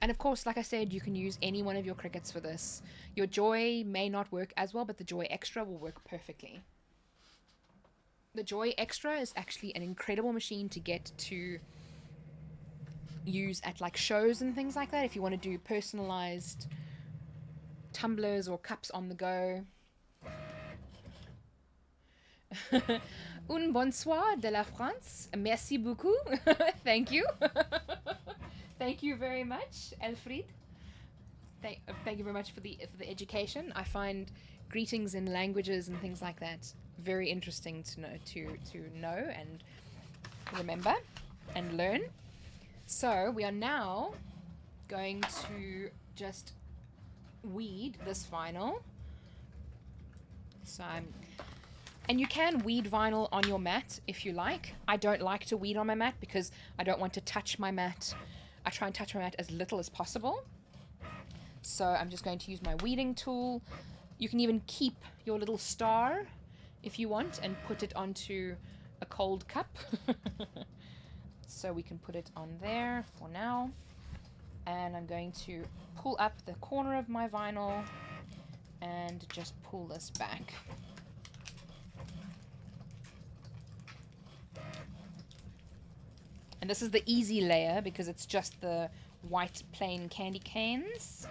And of course, like I said, you can use any one of your Cricuts for this. Your Joy may not work as well, but the Joy Extra will work perfectly. The Joy Extra is actually an incredible machine to get to use at like shows and things like that. If you want to do personalized tumblers or cups on the go. Un bonsoir de la France. Merci beaucoup. Thank you. Thank you very much, Elfried. Thank you very much for the education. I find greetings in languages and things like that very interesting to know and remember and learn. So we are now going to just weed this vinyl. And you can weed vinyl on your mat if you like. I don't like to weed on my mat because I don't want to touch my mat. I try and touch my mat as little as possible. So I'm just going to use my weeding tool. You can even keep your little star if you want and put it onto a cold cup. So we can put it on there for now. And I'm going to pull up the corner of my vinyl and just pull this back. And this is the easy layer because it's just the white plain candy canes.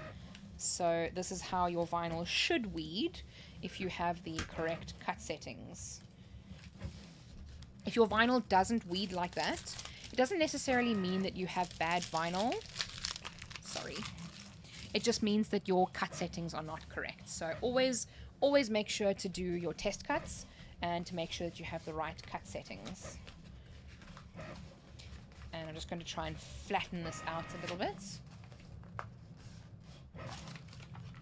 So this is how your vinyl should weed if you have the correct cut settings. If your vinyl doesn't weed like that, it doesn't necessarily mean that you have bad vinyl. Sorry. It just means that your cut settings are not correct. So always make sure to do your test cuts and to make sure that you have the right cut settings. And I'm just going to try and flatten this out a little bit.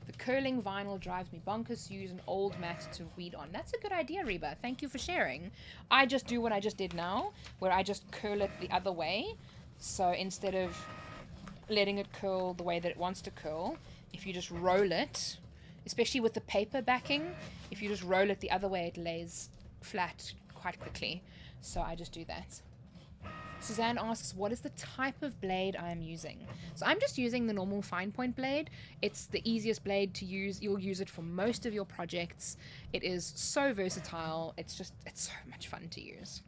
The curling vinyl drives me bonkers to use an old mat to weed on. That's a good idea, Reba. Thank you for sharing. I just do what I just did now, where I just curl it the other way. So instead of letting it curl the way that it wants to curl, if you just roll it, especially with the paper backing, if you just roll it the other way, it lays flat quite quickly. So I just do that. Suzanne asks, what is the type of blade I am using? So I'm just using the normal fine point blade. It's the easiest blade to use. You'll use it for most of your projects. It is so versatile. It's so much fun to use.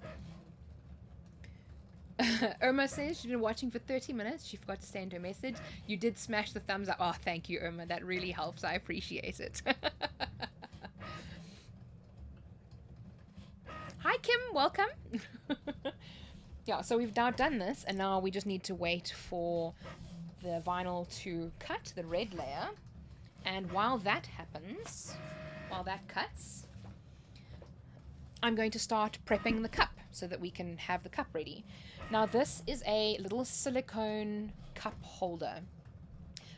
Irma says she's been watching for 30 minutes. She forgot to send her message. You did smash the thumbs up. Oh, thank you, Irma. That really helps. I appreciate it. Hi, Kim. Welcome. Yeah, so we've now done this, and now we just need to wait for the vinyl to cut, the red layer. And while that happens, while that cuts, I'm going to start prepping the cup so that we can have the cup ready. Now this is a little silicone cup holder.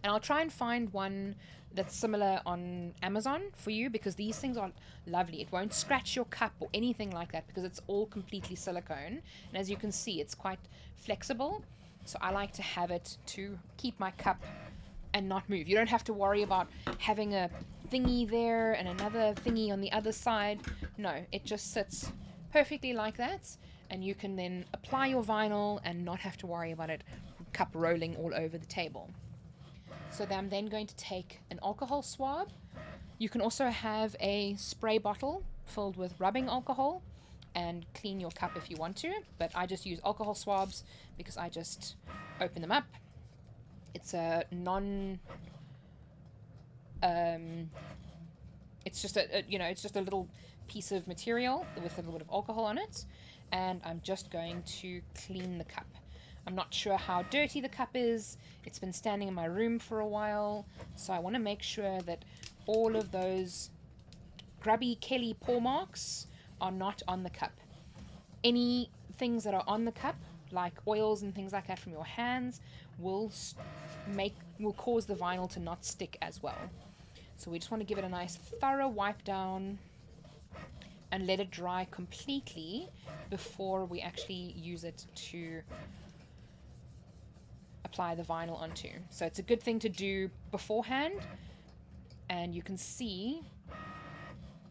And I'll try and find one that's similar on Amazon for you, because these things are lovely. It won't scratch your cup or anything like that because it's all completely silicone. And as you can see, it's quite flexible. So I like to have it to keep my cup and not move. You don't have to worry about having a thingy there and another thingy on the other side. No, it just sits perfectly like that. And you can then apply your vinyl and not have to worry about it cup rolling all over the table. So then I'm then going to take an alcohol swab. You can also have a spray bottle filled with rubbing alcohol and clean your cup if you want to, but I just use alcohol swabs because I just open them up. It's a it's just a little piece of material with a little bit of alcohol on it, and I'm just going to clean the cup. I'm not sure how dirty the cup is. It's been standing in my room for a while, so I want to make sure that all of those grubby Kelly paw marks are not on the cup. Any things that are on the cup, like oils and things like that from your hands, will cause the vinyl to not stick as well. So we just want to give it a nice thorough wipe down and let it dry completely before we actually use it to apply the vinyl onto. So it's a good thing to do beforehand, and you can see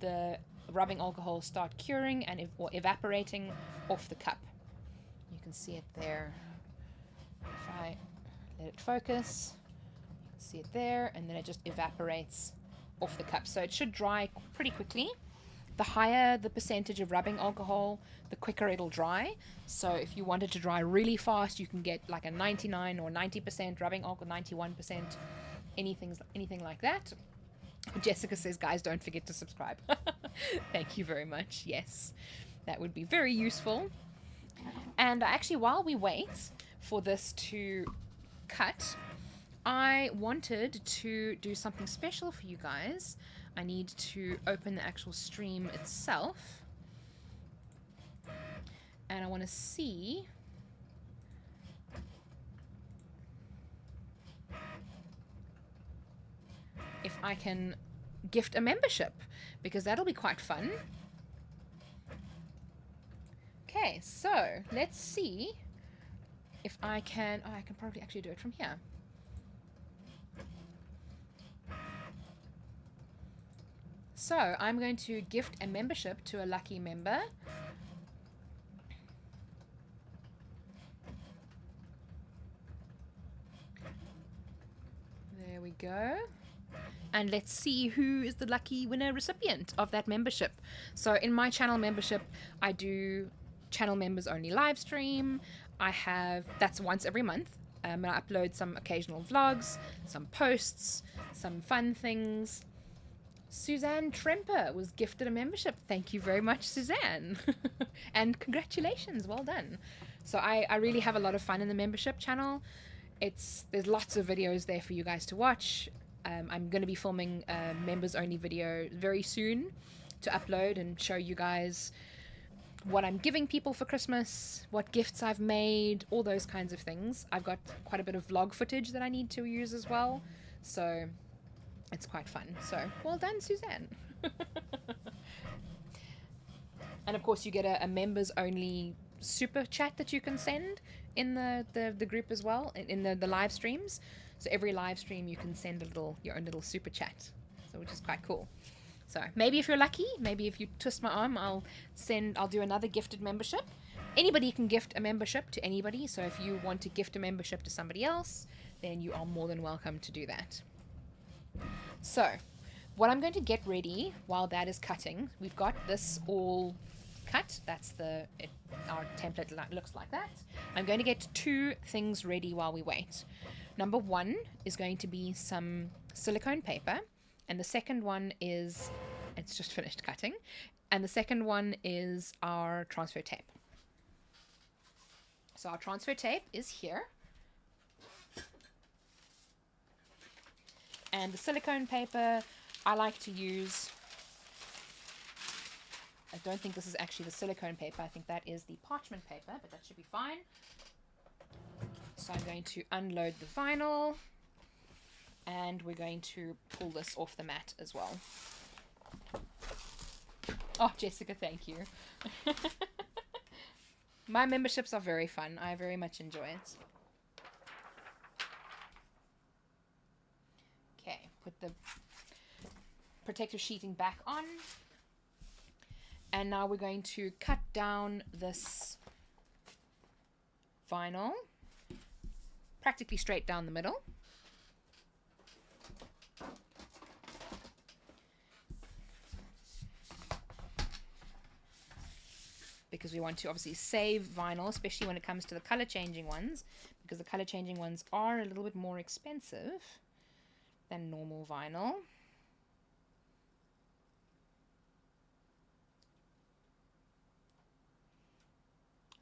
the rubbing alcohol start curing and or evaporating off the cup. You can see it there. If I let it focus, you can see it there, and then it just evaporates off the cup. So it should dry pretty quickly. The higher the percentage of rubbing alcohol, the quicker it'll dry. So if you want it to dry really fast, you can get like a 99 or 90% rubbing alcohol, 91%, anything like that. Jessica says, guys, don't forget to subscribe. Thank you very much. Yes, that would be very useful. And actually, while we wait for this to cut, I wanted to do something special for you guys. I need to open the actual stream itself, and I want to see if I can gift a membership, because that'll be quite fun. Okay, so let's see if I can. Oh, I can probably actually do it from here. So I'm going to gift a membership to a lucky member. There we go. And let's see who is the lucky winner recipient of that membership. So in my channel membership, I do channel members only live stream. that's once every month. I upload some occasional vlogs, some posts, some fun things. Suzanne Tremper was gifted a membership. Thank you very much, Suzanne. And congratulations, well done. So I really have a lot of fun in the membership channel. There's lots of videos there for you guys to watch. I'm going to be filming a members only video very soon to upload and show you guys what I'm giving people for Christmas, what gifts I've made, all those kinds of things. I've got quite a bit of vlog footage that I need to use as well. So it's quite fun. So well done, Suzanne. And of course you get a members only super chat that you can send in the group as well, in the live streams. So every live stream you can send your own little super chat, so which is quite cool. So maybe if you're lucky, maybe if you twist my arm, I'll do another gifted membership. Anybody can gift a membership to anybody, so if you want to gift a membership to somebody else, then you are more than welcome to do that. So what I'm going to get ready while that is cutting, we've got this all cut. That's our template looks like that. I'm going to get two things ready while we wait. Number one is going to be some silicone paper, and the second one is, it's just finished cutting, and the second one is our transfer tape. So our transfer tape is here, and the silicone paper I like to use, I don't think this is actually the silicone paper, I think that is the parchment paper, but that should be fine. So I'm going to unload the vinyl, and we're going to pull this off the mat as well. Oh, Jessica, thank you. My memberships are very fun. I very much enjoy it. Okay, put the protective sheeting back on. And now we're going to cut down this vinyl practically straight down the middle. Because we want to obviously save vinyl, especially when it comes to the color changing ones, because the color changing ones are a little bit more expensive than normal vinyl.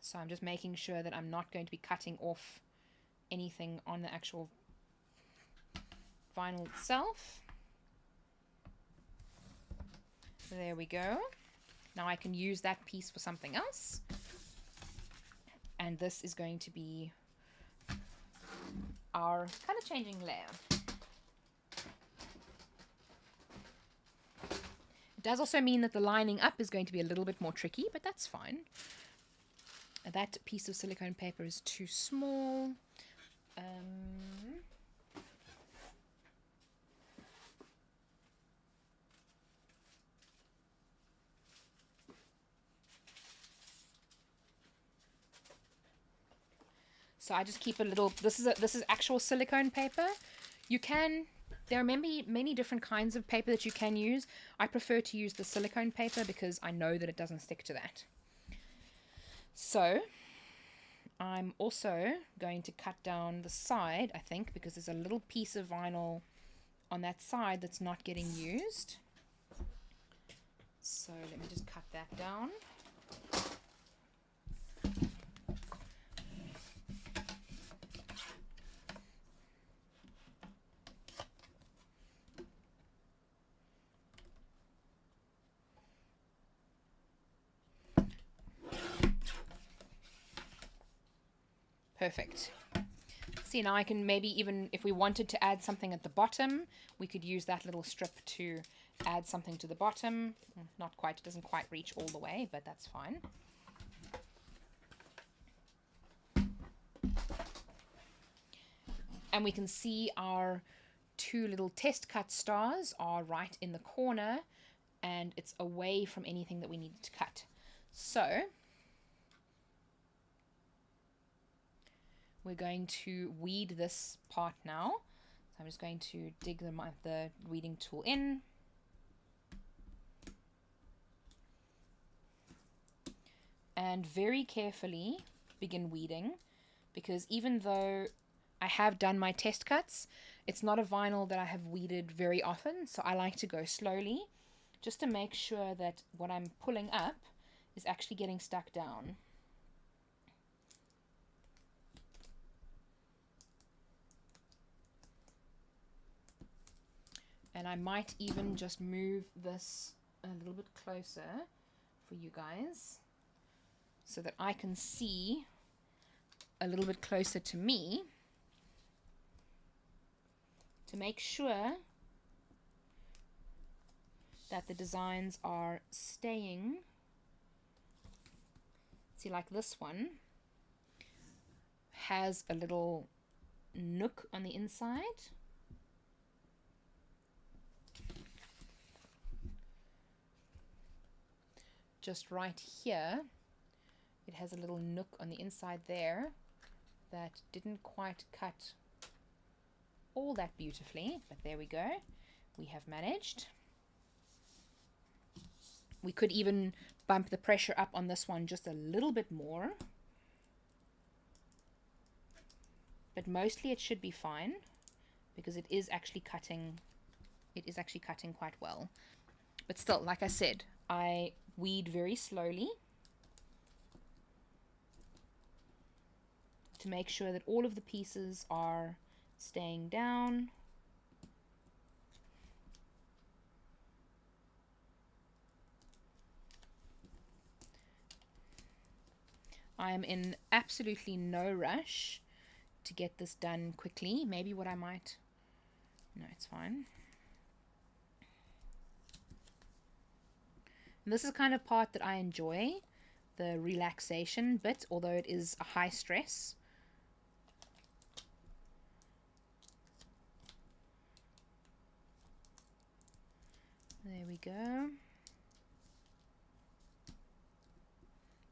So I'm just making sure that I'm not going to be cutting off anything on the actual vinyl itself. There we go. Now I can use that piece for something else. And this is going to be our color changing layer. It does also mean that the lining up is going to be a little bit more tricky, but that's fine. That piece of silicone paper is too small. So I just keep a little, this is actual silicone paper. There are many different kinds of paper that you can use. I prefer to use the silicone paper because I know that it doesn't stick to that. So I'm also going to cut down the side, I think, because there's a little piece of vinyl on that side that's not getting used. So let me just cut that down. Perfect. See, now I can maybe even, if we wanted to add something at the bottom, we could use that little strip to add something to the bottom. Not quite, it doesn't quite reach all the way, but that's fine. And we can see our two little test cut stars are right in the corner, and it's away from anything that we needed to cut. So we're going to weed this part now. So I'm just going to dig the weeding tool in. And very carefully, begin weeding, because even though I have done my test cuts, it's not a vinyl that I have weeded very often, so I like to go slowly just to make sure that what I'm pulling up is actually getting stuck down. And I might even just move this a little bit closer for you guys so that I can see a little bit closer to me to make sure that the designs are staying. See, like this one has a little nook on the inside. Just right here, it has a little nook on the inside there that didn't quite cut all that beautifully, but there we go. We have managed. We could even bump the pressure up on this one just a little bit more, but mostly it should be fine because it is actually cutting quite well. But still, like I said, I weed very slowly to make sure that all of the pieces are staying down. I am in absolutely no rush to get this done quickly. Maybe what I might... No, it's fine. And this is the kind of part that I enjoy, the relaxation bit, although it is a high stress. There we go.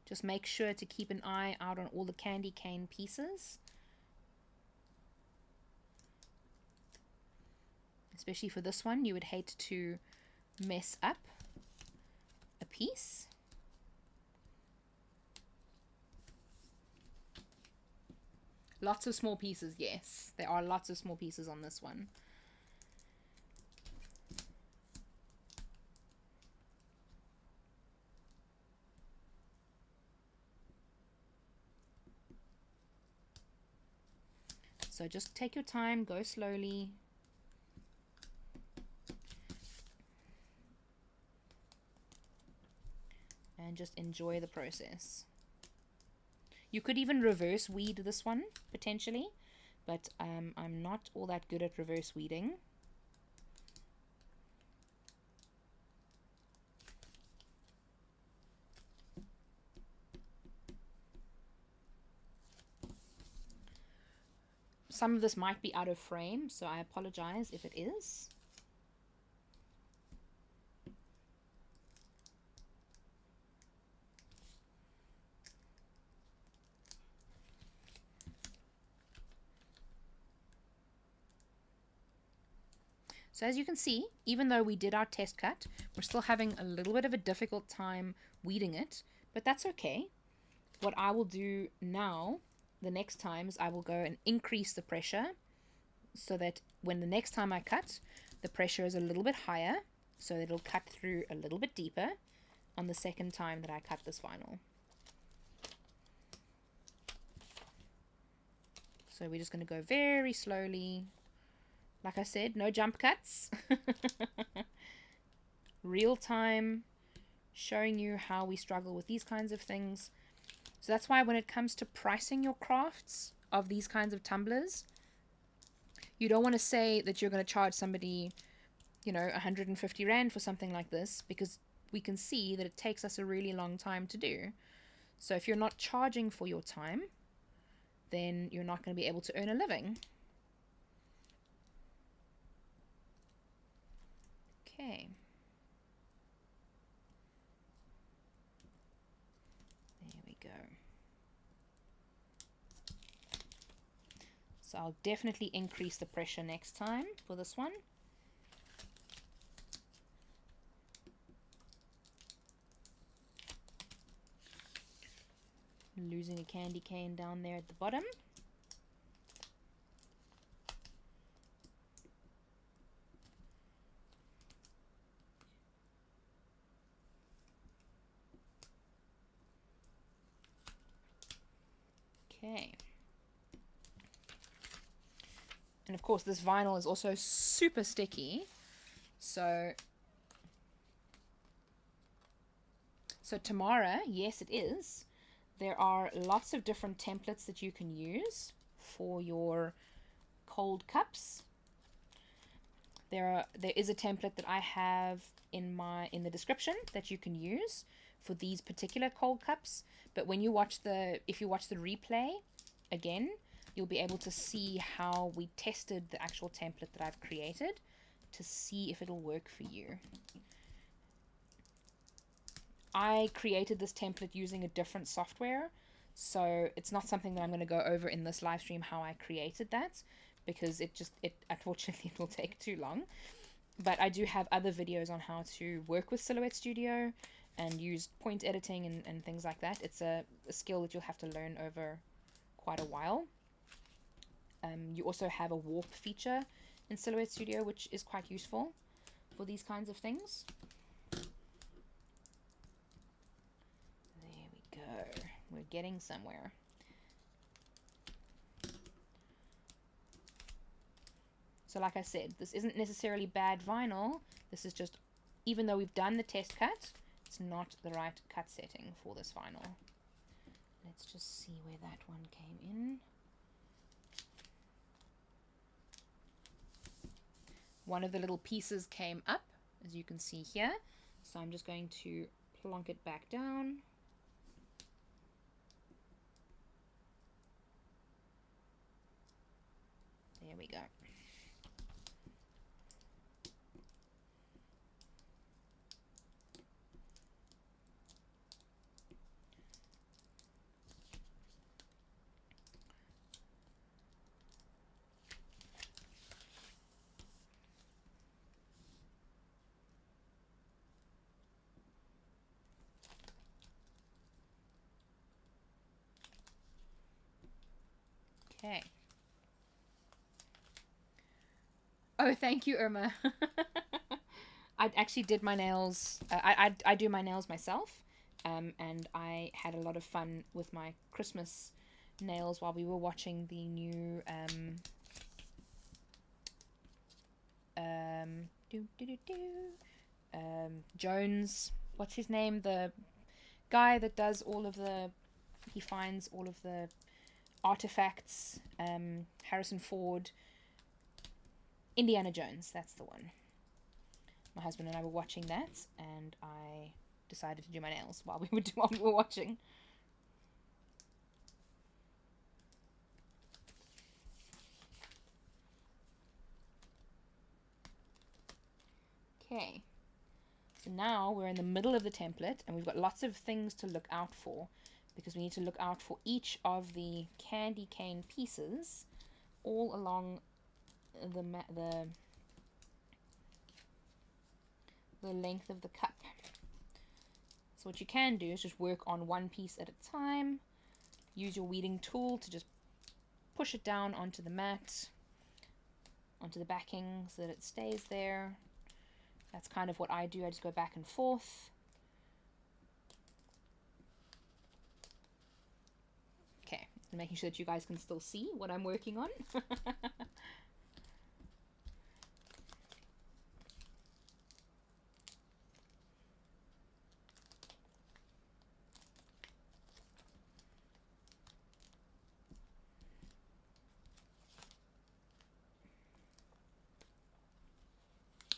Just make sure to keep an eye out on all the candy cane pieces. Especially for this one, you would hate to mess up a piece. Lots of small pieces, yes. There are lots of small pieces on this one. So just take your time, go slowly. And just enjoy the process. You could even reverse weed this one, potentially, but I'm not all that good at reverse weeding. Some of this might be out of frame, so I apologize if it is. So as you can see, even though we did our test cut, we're still having a little bit of a difficult time weeding it, but that's okay. What I will do now, the next time, is I will go and increase the pressure so that when the next time I cut, the pressure is a little bit higher, so it'll cut through a little bit deeper on the second time that I cut this vinyl. So we're just going to go very slowly. Like I said, no jump cuts. Real time, showing you how we struggle with these kinds of things. So that's why when it comes to pricing your crafts of these kinds of tumblers, you don't want to say that you're going to charge somebody, you know, 150 Rand for something like this, because we can see that it takes us a really long time to do. So if you're not charging for your time, then you're not going to be able to earn a living. Okay. There we go. So I'll definitely increase the pressure next time for this one. Losing a candy cane down there at the bottom. Okay. And of course this vinyl is also super sticky. So tomorrow, yes it is, there are lots of different templates that you can use for your cold cups. There is a template that I have in the description that you can use for these particular cold cups, but when you watch if you watch the replay again, you'll be able to see how we tested the actual template that I've created to see if it'll work for you. I created this template using a different software, so it's not something that I'm going to go over in this live stream how I created that, because it unfortunately it will take too long. But I do have other videos on how to work with Silhouette Studio and use point editing and things like that. It's a skill that you'll have to learn over quite a while. You also have a warp feature in Silhouette Studio, which is quite useful for these kinds of things. We're getting somewhere. So like I said, this isn't necessarily bad vinyl. This is just, even though we've done the test cut, it's not the right cut setting for this vinyl. Let's just see where that one came in. One of the little pieces came up, as you can see here. So I'm just going to plonk it back down. There we go. Okay. Oh, thank you, Irma. I actually did my nails. I do my nails myself, and I had a lot of fun with my Christmas nails while we were watching the new Jones. What's his name? The guy that does all of the. He finds all of the artifacts. Harrison Ford. Indiana Jones, that's the one. My husband and I were watching that, and I decided to do my nails while we were watching. Okay, so now we're in the middle of the template, and we've got lots of things to look out for, because we need to look out for each of the candy cane pieces all along the length of the cup. So what you can do is just work on one piece at a time. Use your weeding tool to just push it down onto the mat, onto the backing, so that it stays there. That's kind of what I do. I just go back and forth. Okay, making sure that you guys can still see what I'm working on.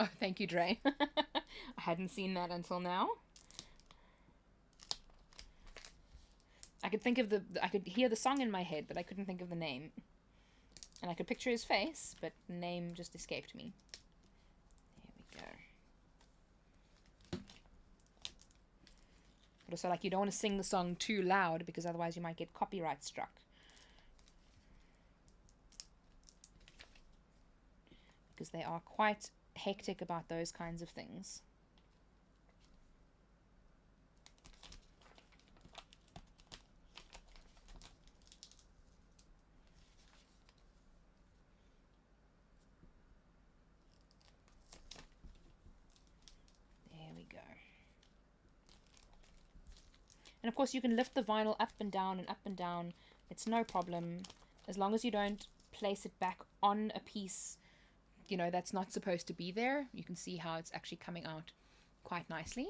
Oh, thank you, Dre. I hadn't seen that until now. I could think of I could hear the song in my head, but I couldn't think of the name. And I could picture his face, but the name just escaped me. There we go. But also, like, you don't want to sing the song too loud, because otherwise you might get copyright struck. Because they are quite hectic about those kinds of things. go. And of course you can lift the vinyl up and down and up and down. It's no problem, as long as you don't place it back on a piece, you know, that's not supposed to be there. You can see how it's actually coming out quite nicely.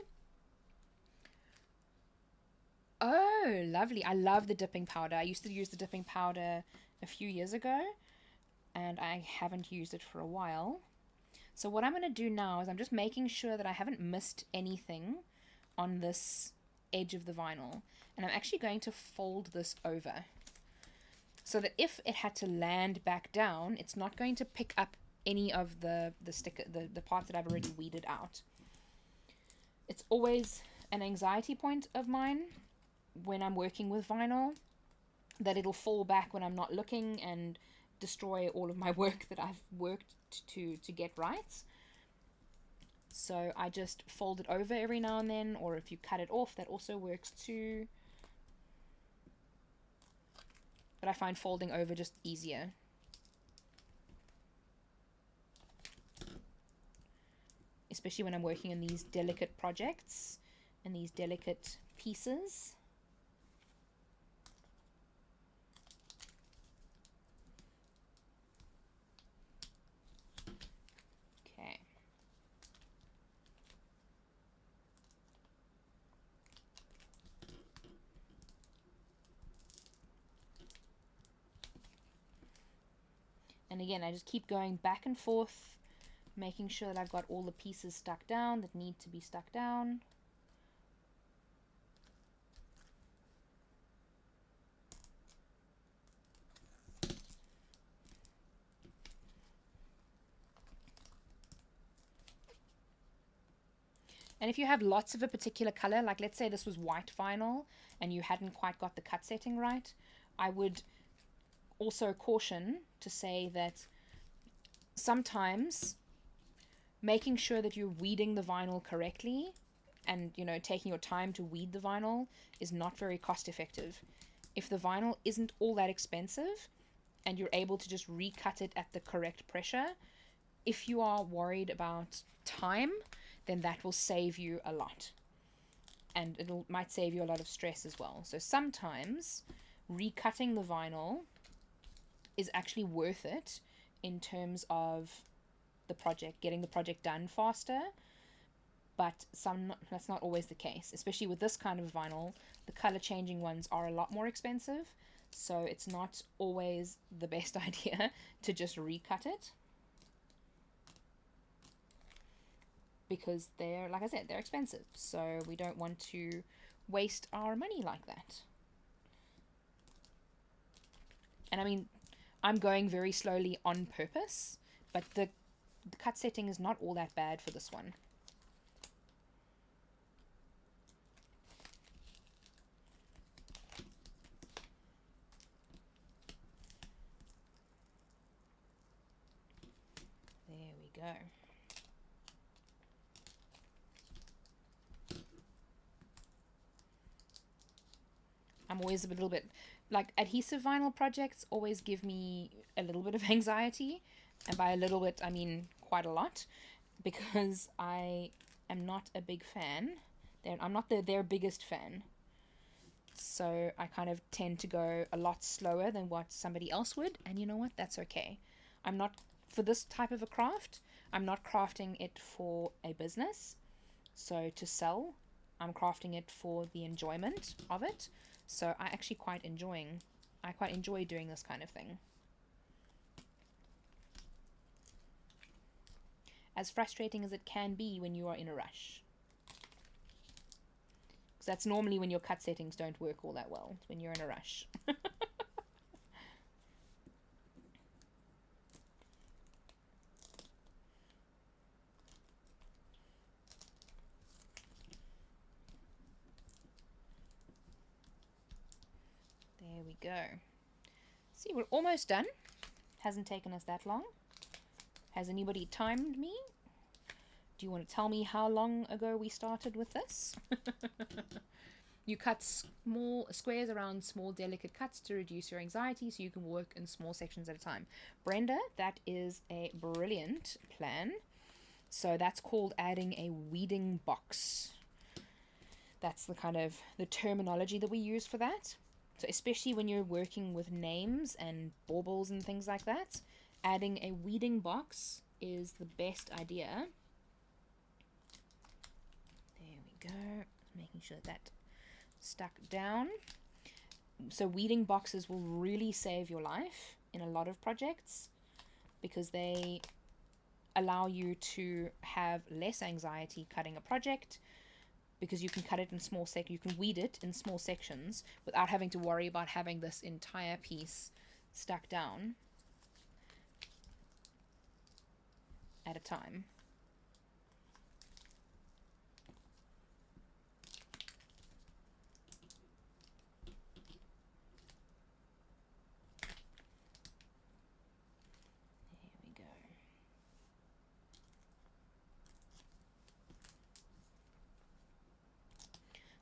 Oh, lovely. I love the dipping powder. I used to use the dipping powder a few years ago, and I haven't used it for a while. So what I'm going to do now is I'm just making sure that I haven't missed anything on this edge of the vinyl. And I'm actually going to fold this over so that if it had to land back down, it's not going to pick up any of the parts that I've already weeded out. It's always an anxiety point of mine when I'm working with vinyl, that it'll fall back when I'm not looking and destroy all of my work that I've worked to get right. So I just fold it over every now and then, or if you cut it off, that also works too. But I find folding over just easier. Especially when I'm working on these delicate projects and these delicate pieces. Okay. And again, I just keep going back and forth, making sure that I've got all the pieces stuck down that need to be stuck down. And if you have lots of a particular color, like let's say this was white vinyl and you hadn't quite got the cut setting right, I would also caution to say that sometimes making sure that you're weeding the vinyl correctly and, you know, taking your time to weed the vinyl is not very cost effective. If the vinyl isn't all that expensive and you're able to just recut it at the correct pressure, if you are worried about time, then that will save you a lot. And it might save you a lot of stress as well. So sometimes recutting the vinyl is actually worth it in terms of the project, getting the project done faster. But that's not always the case, especially with this kind of vinyl. The color changing ones are a lot more expensive, so it's not always the best idea to just recut it, because they're, like I said, they're expensive, so we don't want to waste our money like that. And I mean, I'm going very slowly on purpose, but the cut setting is not all that bad for this one. There we go. I'm always a little bit, like, adhesive vinyl projects always give me a little bit of anxiety, and by a little bit I mean quite a lot, because I am not a big fan. I'm not their biggest fan, so I kind of tend to go a lot slower than what somebody else would, and you know what, that's okay. I'm not, for this type of a craft, I'm not crafting it for a business, so to sell. I'm crafting it for the enjoyment of it. So I actually quite enjoy doing this kind of thing. As frustrating as it can be when you are in a rush. Because that's normally when your cut settings don't work all that well. It's when you're in a rush. There we go. See, we're almost done. Hasn't taken us that long. Has anybody timed me? Do you want to tell me how long ago we started with this? You cut small squares around small delicate cuts to reduce your anxiety so you can work in small sections at a time. Brenda, that is a brilliant plan. So that's called adding a weeding box. That's the kind of the terminology that we use for that. So especially when you're working with names and baubles and things like that, adding a weeding box is the best idea. There we go. Making sure that stuck down. So weeding boxes will really save your life in a lot of projects because they allow you to have less anxiety cutting a project, because you can cut it in small you can weed it in small sections without having to worry about having this entire piece stuck down at a time. There we go.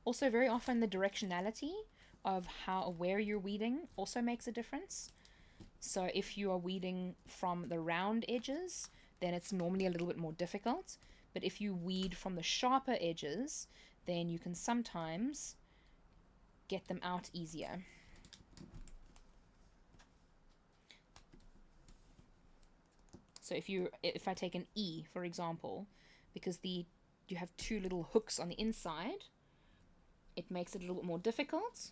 Also, very often the directionality of where you're weeding also makes a difference. So if you are weeding from the round edges, then it's normally a little bit more difficult. But if you weed from the sharper edges, then you can sometimes get them out easier. So if I take an E, for example, because you have two little hooks on the inside, it makes it a little bit more difficult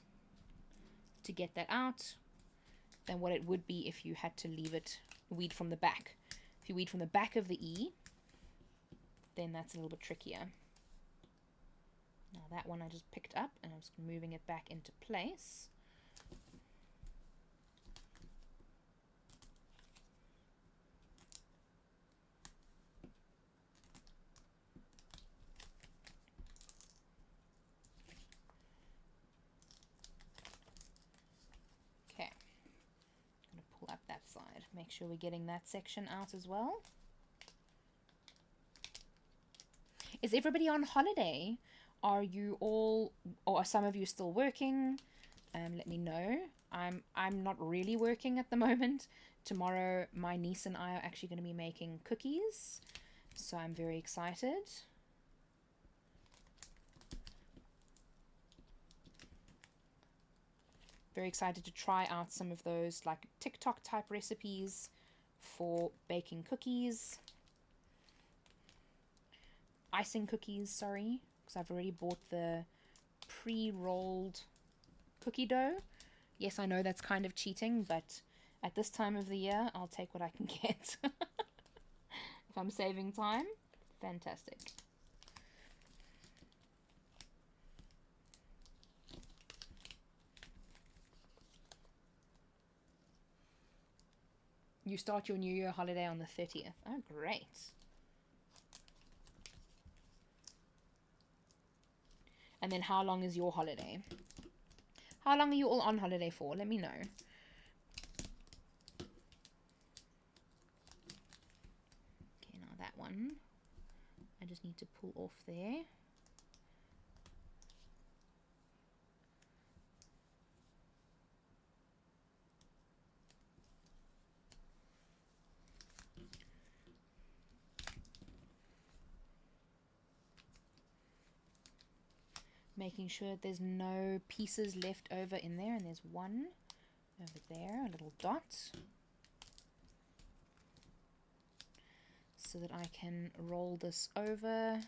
to get that out than what it would be if you had to weed from the back. If you weed from the back of the E, then that's a little bit trickier. Now that one I just picked up and I'm just moving it back into place. Okay, I'm going to pull up that side. Make sure we're getting that section out as well. Is everybody on holiday? Are you all, or are some of you still working? Let me know. I'm not really working at the moment. Tomorrow my niece and I are actually going to be making cookies, so I'm very excited. Very excited to try out some of those like TikTok type recipes for baking cookies. Icing cookies, sorry, because I've already bought the pre-rolled cookie dough. Yes, I know that's kind of cheating, but at this time of the year, I'll take what I can get. If I'm saving time, fantastic. You start your New Year holiday on the 30th. Oh, great. And then how long is your holiday? How long are you all on holiday for? Let me know. Okay, now that one, I just need to pull off there. Making sure there's no pieces left over in there, and there's one over there, a little dot, so that I can roll this over.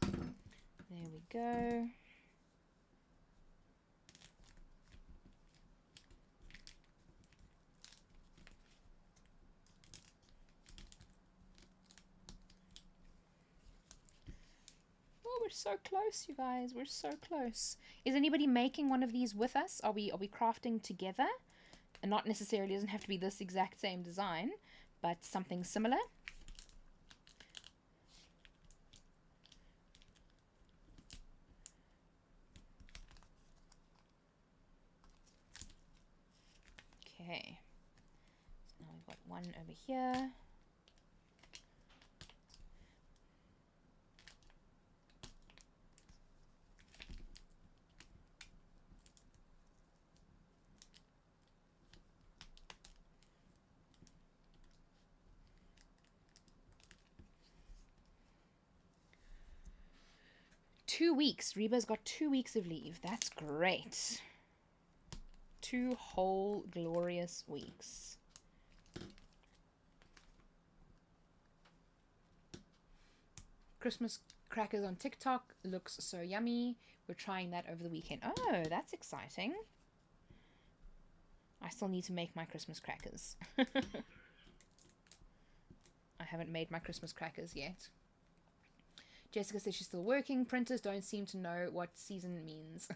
There we go. We're so close, you guys. We're so close. Is anybody making one of these with us? Are we crafting together? And not necessarily, doesn't have to be this exact same design, but something similar. Okay. So now we've got one over here. 2 weeks. Reba's got 2 weeks of leave. That's great. 2 whole glorious weeks. Christmas crackers on TikTok looks so yummy. We're trying that over the weekend. Oh, that's exciting. I still need to make my Christmas crackers. I haven't made my Christmas crackers yet. Jessica says she's still working. Printers don't seem to know what season means.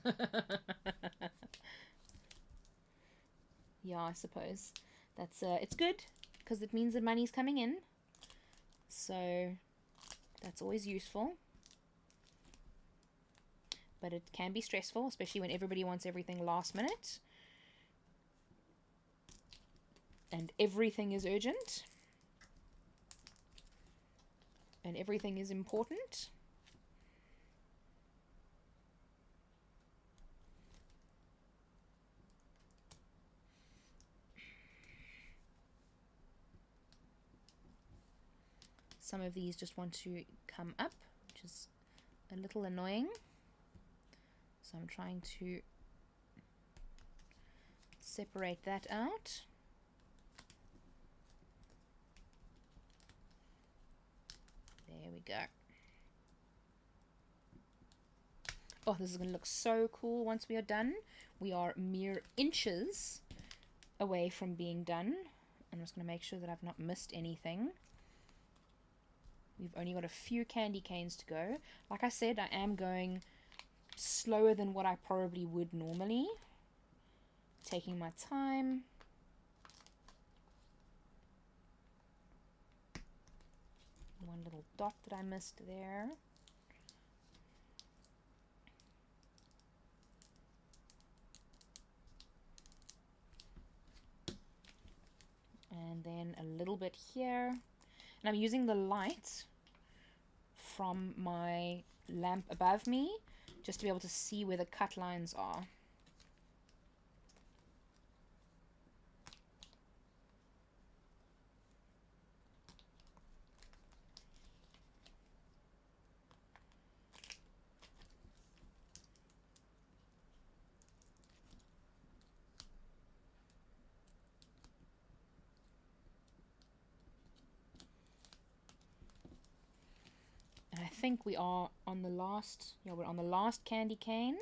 Yeah, I suppose. That's it's good because it means that money's coming in. So that's always useful. But it can be stressful, especially when everybody wants everything last minute. And everything is urgent. And everything is important. Some of these just want to come up, which is a little annoying. So I'm trying to separate that out. There we go. Oh, this is going to look so cool once we are done. We are mere inches away from being done. I'm just going to make sure that I've not missed anything. We've only got a few candy canes to go. Like I said, I am going slower than what I probably would normally. Taking my time. One little dot that I missed there. And then a little bit here. And I'm using the light from my lamp above me just to be able to see where the cut lines are. I think we are on the last, yeah, we're on the last candy cane.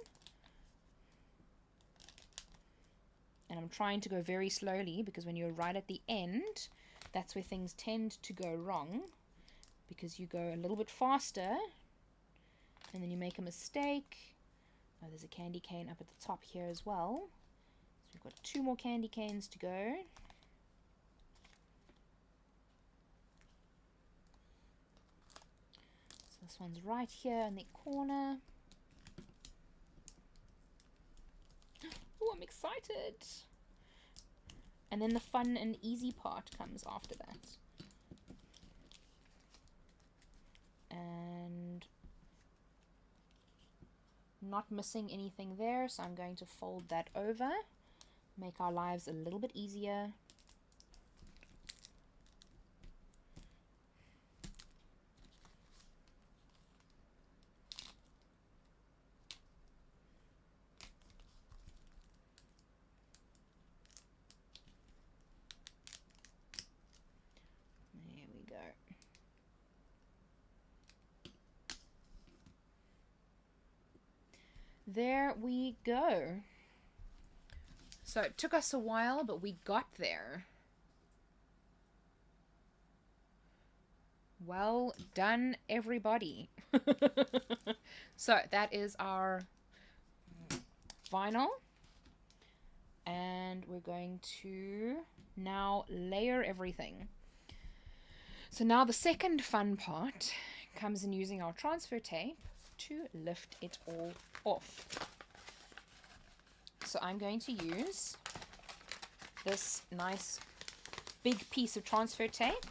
And I'm trying to go very slowly because when you're right at the end, that's where things tend to go wrong. Because you go a little bit faster and then you make a mistake. Oh, there's a candy cane up at the top here as well. So we've got 2 more candy canes to go. This one's right here in the corner. Oh, I'm excited. And then the fun and easy part comes after that. And not missing anything there, so I'm going to fold that over. Make our lives a little bit easier. There we go. So it took us a while, but we got there. Well done, everybody. So that is our vinyl. And we're going to now layer everything. So now the second fun part comes in using our transfer tape to lift it all off. So I'm going to use this nice big piece of transfer tape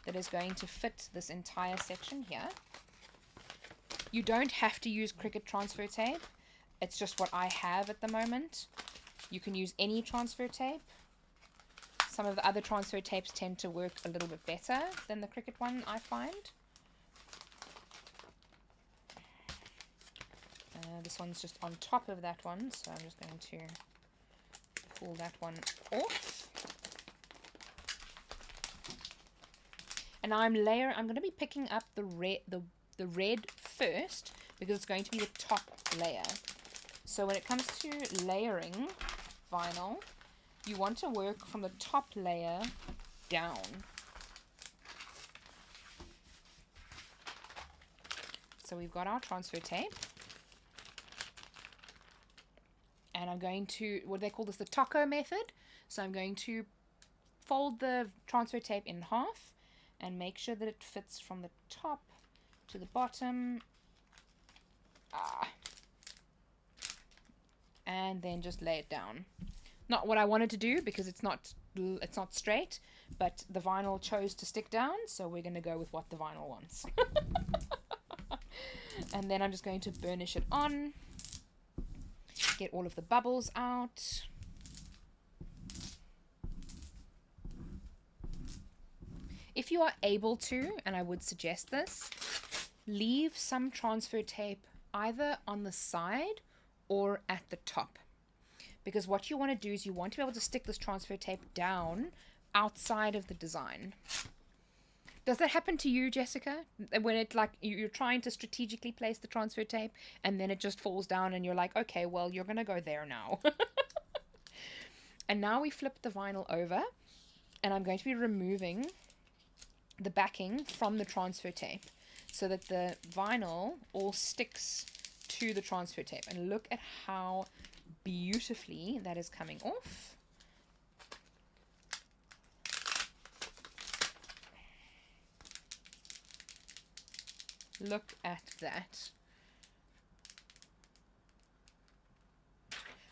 that is going to fit this entire section here. You don't have to use Cricut transfer tape. It's just what I have at the moment. You can use any transfer tape. Some of the other transfer tapes tend to work a little bit better than the Cricut one, I find. This one's just on top of that one, so I'm just going to pull that one off. And now I'm going to be picking up the red first because it's going to be the top layer. So when it comes to layering vinyl, you want to work from the top layer down. So we've got our transfer tape. And I'm going to, what they call this, the taco method. So I'm going to fold the transfer tape in half and make sure that it fits from the top to the bottom. And then just lay it down. Not what I wanted to do because it's not straight, but the vinyl chose to stick down, so we're going to go with what the vinyl wants. And then I'm just going to burnish it on, get all of the bubbles out. If you are able to, and I would suggest this, leave some transfer tape either on the side or at the top. Because what you want to do is you want to be able to stick this transfer tape down outside of the design. Does that happen to you, Jessica? When it like you're trying to strategically place the transfer tape and then it just falls down and you're like, okay, well, you're going to go there now. And now we flip the vinyl over and I'm going to be removing the backing from the transfer tape so that the vinyl all sticks to the transfer tape. And look at how beautifully that is coming off. Look at that.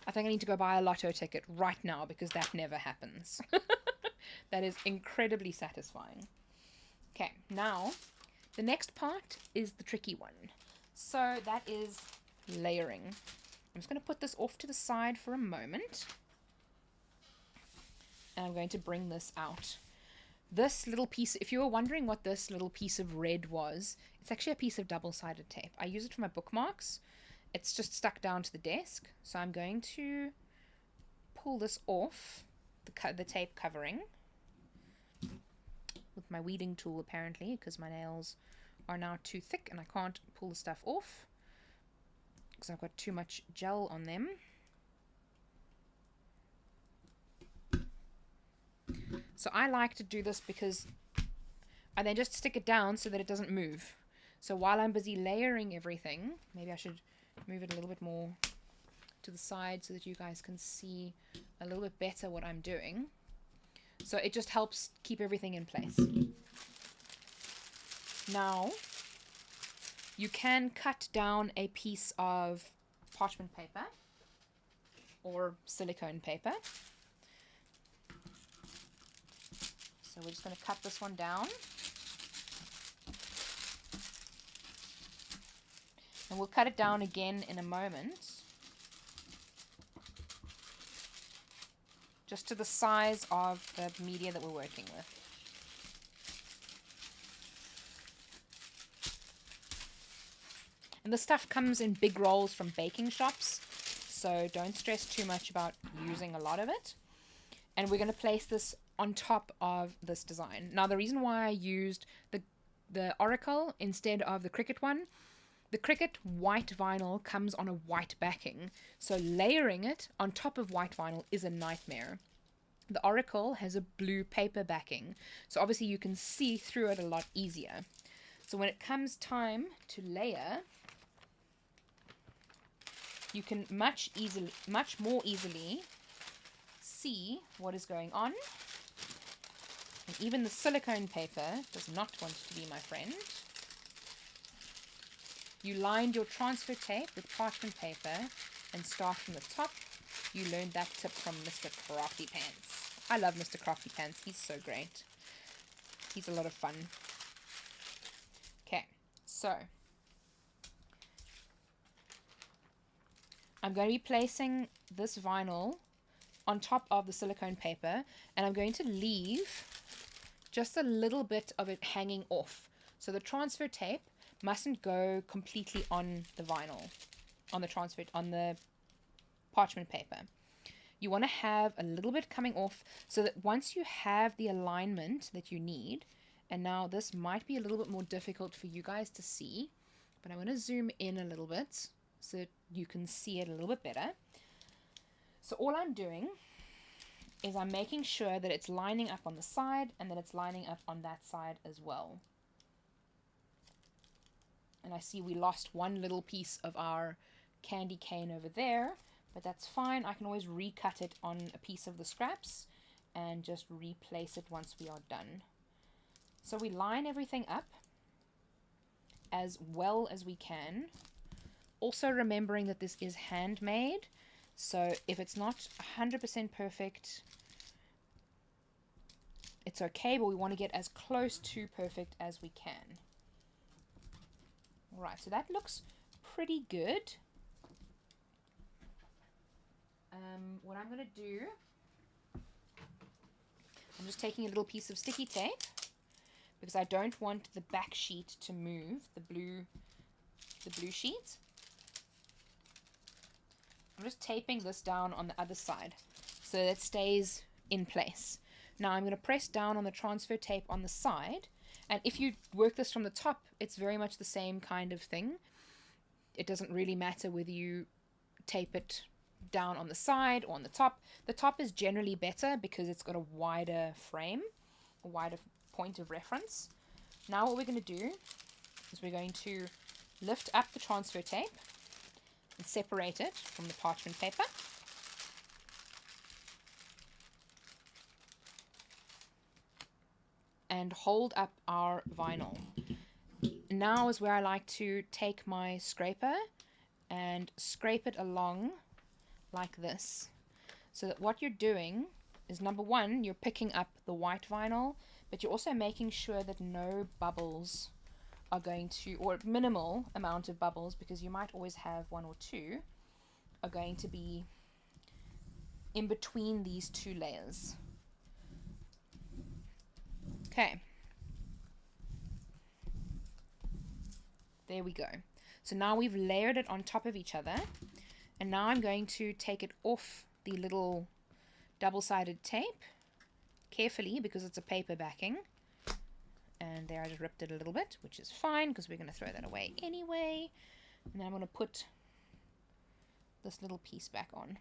I think I need to go buy a lotto ticket right now because that never happens. That is incredibly satisfying. Okay, now the next part is the tricky one. So that is layering. I'm just going to put this off to the side for a moment. And I'm going to bring this out. This little piece, if you were wondering what this little piece of red was, it's actually a piece of double-sided tape. I use it for my bookmarks. It's just stuck down to the desk. So I'm going to pull this off, the tape covering, with my weeding tool apparently, because my nails are now too thick and I can't pull the stuff off because I've got too much gel on them. So I like to do this because I then just stick it down so that it doesn't move. So while I'm busy layering everything, maybe I should move it a little bit more to the side so that you guys can see a little bit better what I'm doing. So it just helps keep everything in place. Now, you can cut down a piece of parchment paper or silicone paper. So we're just going to cut this one down. And we'll cut it down again in a moment. Just to the size of the media that we're working with. And the stuff comes in big rolls from baking shops, so don't stress too much about using a lot of it. And we're going to place this on top of this design. Now, the reason why I used the Oracle instead of the Cricut one, the Cricut white vinyl comes on a white backing, so layering it on top of white vinyl is a nightmare. The Oracle has a blue paper backing, so obviously you can see through it a lot easier. So when it comes time to layer, you can much more easily see what is going on. And even the silicone paper does not want to be my friend. You lined your transfer tape with parchment paper and start from the top. You learned that tip from Mr. Crafty Pants. I love Mr. Crafty Pants. He's so great. He's a lot of fun. Okay, so I'm going to be placing this vinyl on top of the silicone paper, and I'm going to leave just a little bit of it hanging off. So the transfer tape mustn't go completely on the vinyl. on the parchment paper. You want to have a little bit coming off so that once you have the alignment that you need, and now this might be a little bit more difficult for you guys to see, but I'm going to zoom in a little bit so that you can see it a little bit better. So all I'm doing is I'm making sure that it's lining up on the side and that it's lining up on that side as well. And I see we lost one little piece of our candy cane over there, but that's fine. I can always recut it on a piece of the scraps and just replace it once we are done. So we line everything up as well as we can. Also remembering that this is handmade, so if it's not 100% perfect, it's okay, but we want to get as close to perfect as we can. Right, so that looks pretty good. What I'm going to do, I'm just taking a little piece of sticky tape because I don't want the back sheet to move, the blue sheet. I'm just taping this down on the other side so that it stays in place. Now I'm going to press down on the transfer tape on the side, and if you work this from the top, it's very much the same kind of thing. It doesn't really matter whether you tape it down on the side or on the top. The top is generally better because it's got a wider frame, a wider point of reference. Now what we're going to do is we're going to lift up the transfer tape and separate it from the parchment paper. And hold up our vinyl. Now is where I like to take my scraper and scrape it along like this, so that what you're doing is, number one, you're picking up the white vinyl, but you're also making sure that no bubbles are going to, or minimal amount of bubbles, because you might always have one or two, are going to be in between these two layers. Okay, there we go. So now we've layered it on top of each other, and now I'm going to take it off the little double-sided tape carefully because it's a paper backing. And there I just ripped it a little bit, which is fine because we're going to throw that away anyway. And then I'm going to put this little piece back on.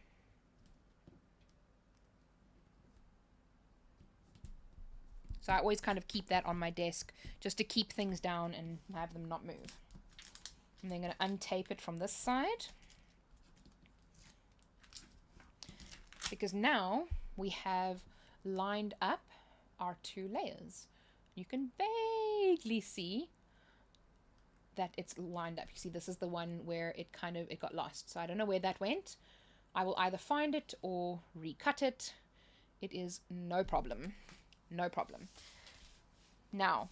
So I always kind of keep that on my desk just to keep things down and have them not move. And then I'm going to untape it from this side, because now we have lined up our two layers. You can vaguely see that it's lined up. You see, this is the one where it got lost. So I don't know where that went. I will either find it or recut it. It is no problem. No problem. Now,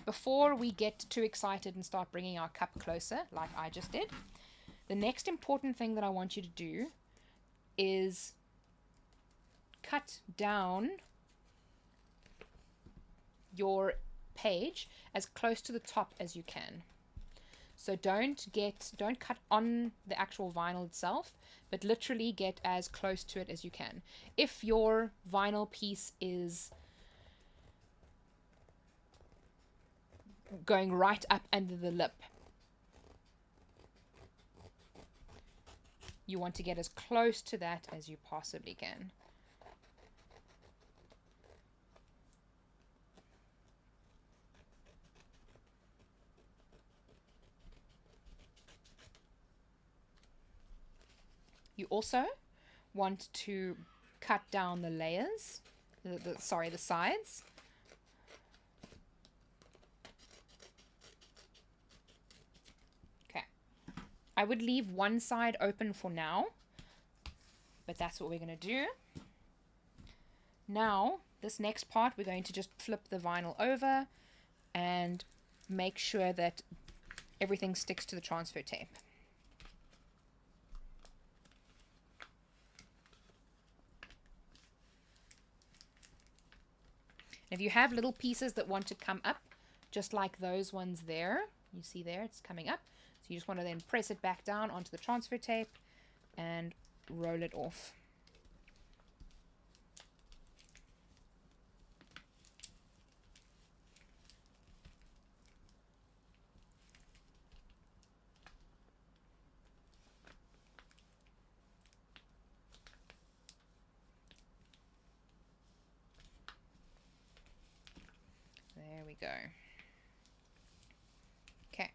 before we get too excited and start bringing our cup closer, like I just did, the next important thing that I want you to do is cut down your page as close to the top as you can. So don't cut on the actual vinyl itself, but literally get as close to it as you can. If your vinyl piece is going right up under the lip, you want to get as close to that as you possibly can. You also want to cut down the layers, the sides. Okay. I would leave one side open for now, but that's what we're going to do. Now, this next part, we're going to just flip the vinyl over and make sure that everything sticks to the transfer tape. If you have little pieces that want to come up, just like those ones there, you see there, it's coming up. So you just want to then press it back down onto the transfer tape and roll it off. There we go. Okay.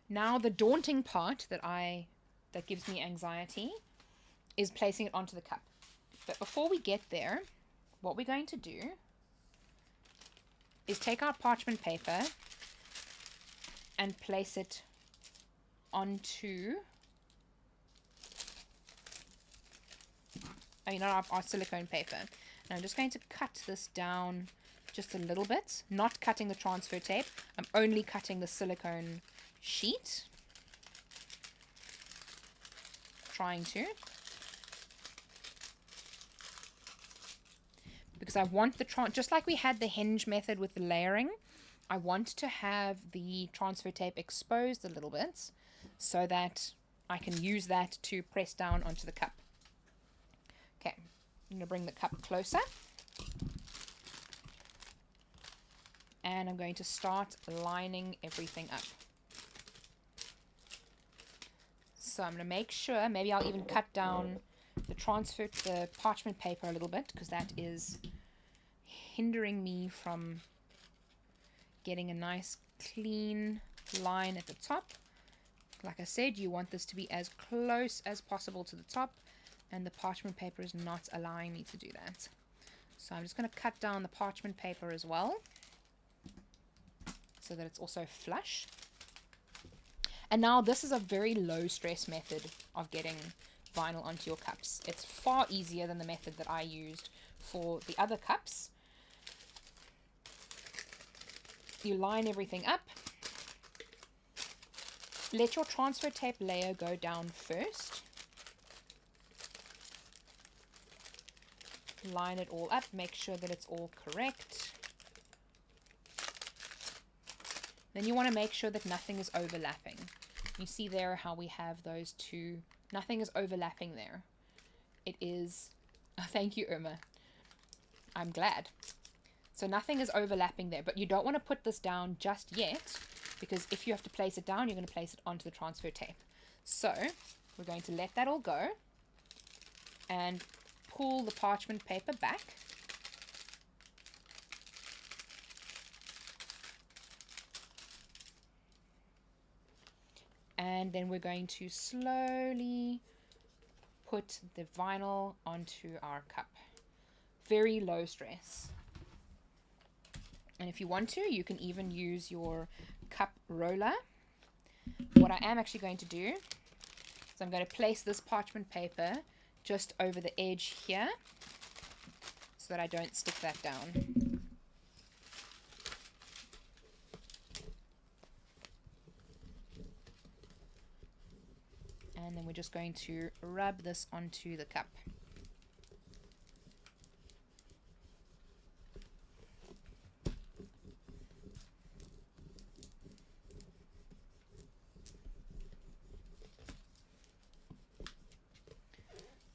Now the daunting part that gives me anxiety is placing it onto the cup. But before we get there, what we're going to do is take our parchment paper and place it onto our silicone paper. And I'm just going to cut this down just a little bit, not cutting the transfer tape. I'm only cutting the silicone sheet. Trying to. Because I want just like we had the hinge method with the layering, I want to have the transfer tape exposed a little bit so that I can use that to press down onto the cup. Okay, I'm going to bring the cup closer. And I'm going to start lining everything up. So I'm going to make sure, maybe I'll even cut down the parchment paper a little bit, because that is hindering me from getting a nice clean line at the top. Like I said, you want this to be as close as possible to the top, and the parchment paper is not allowing me to do that. So I'm just going to cut down the parchment paper as well, so that it's also flush. And now this is a very low stress method of getting vinyl onto your cups. It's far easier than the method that I used for the other cups. You line everything up. Let your transfer tape layer go down first. Line it all up, make sure that it's all correct. Then you want to make sure that nothing is overlapping. You see there how we have those two. Nothing is overlapping there. It is... Oh, thank you, Irma. I'm glad. So nothing is overlapping there. But you don't want to put this down just yet, because if you have to place it down, you're going to place it onto the transfer tape. So we're going to let that all go and pull the parchment paper back. And then we're going to slowly put the vinyl onto our cup. Very low stress. And if you want to, you can even use your cup roller. What I am actually going to do is I'm going to place this parchment paper just over the edge here so that I don't stick that down. And then we're just going to rub this onto the cup.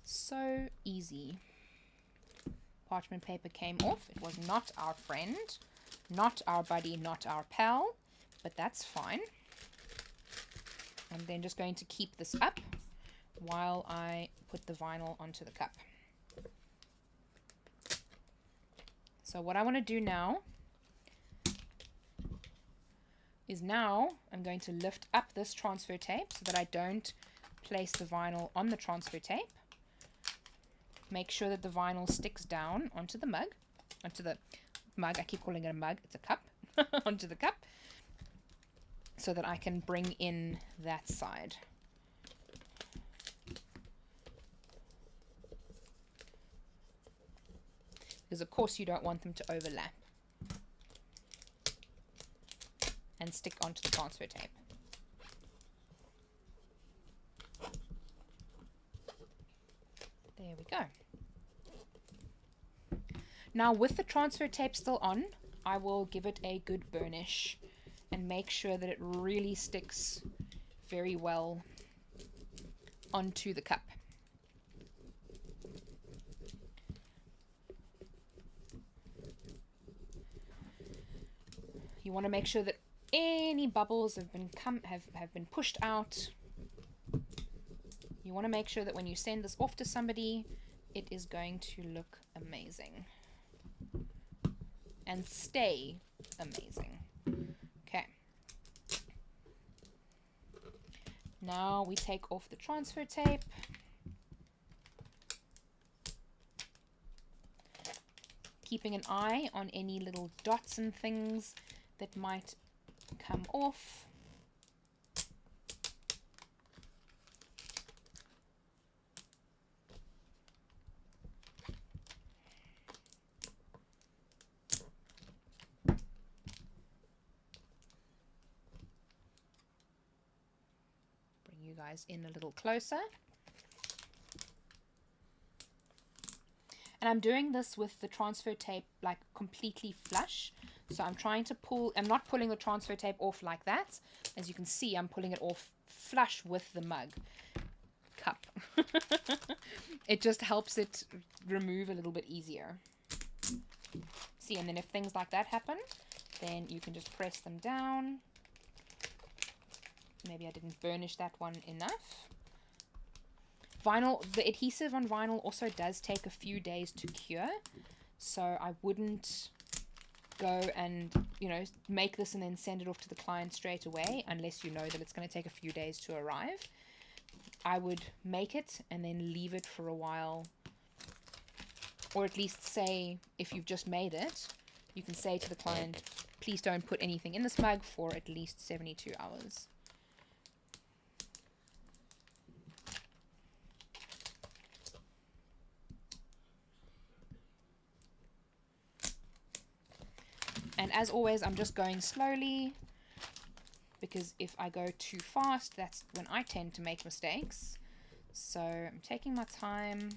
So easy. Parchment paper came off. It was not our friend, not our buddy, not our pal, but that's fine. I'm then just going to keep this up while I put the vinyl onto the cup. So what I want to do now is I'm going to lift up this transfer tape so that I don't place the vinyl on the transfer tape. Make sure that the vinyl sticks down onto the mug. I keep calling it a mug, it's a cup. Onto the cup. So that I can bring in that side. Because of course you don't want them to overlap and stick onto the transfer tape. There we go. Now with the transfer tape still on, I will give it a good burnish and make sure that it really sticks very well onto the cup. You want to make sure that any bubbles have been pushed out. You want to make sure that when you send this off to somebody, it is going to look amazing and stay amazing. Okay. Now we take off the transfer tape. Keeping an eye on any little dots and things that might come off. Bring you guys in a little closer. And I'm doing this with the transfer tape like completely flush. So I'm trying to pull, I'm not pulling the transfer tape off like that. As you can see, I'm pulling it off flush with the mug cup. It just helps it remove a little bit easier. See, and then if things like that happen, then you can just press them down. Maybe I didn't burnish that one enough. Vinyl, the adhesive on vinyl also does take a few days to cure, so I wouldn't go and, you know, make this and then send it off to the client straight away unless you know that it's going to take a few days to arrive. I would make it and then leave it for a while, or at least say, if you've just made it, you can say to the client, please don't put anything in this mug for at least 72 hours. And as always, I'm just going slowly, because if I go too fast, that's when I tend to make mistakes. So I'm taking my time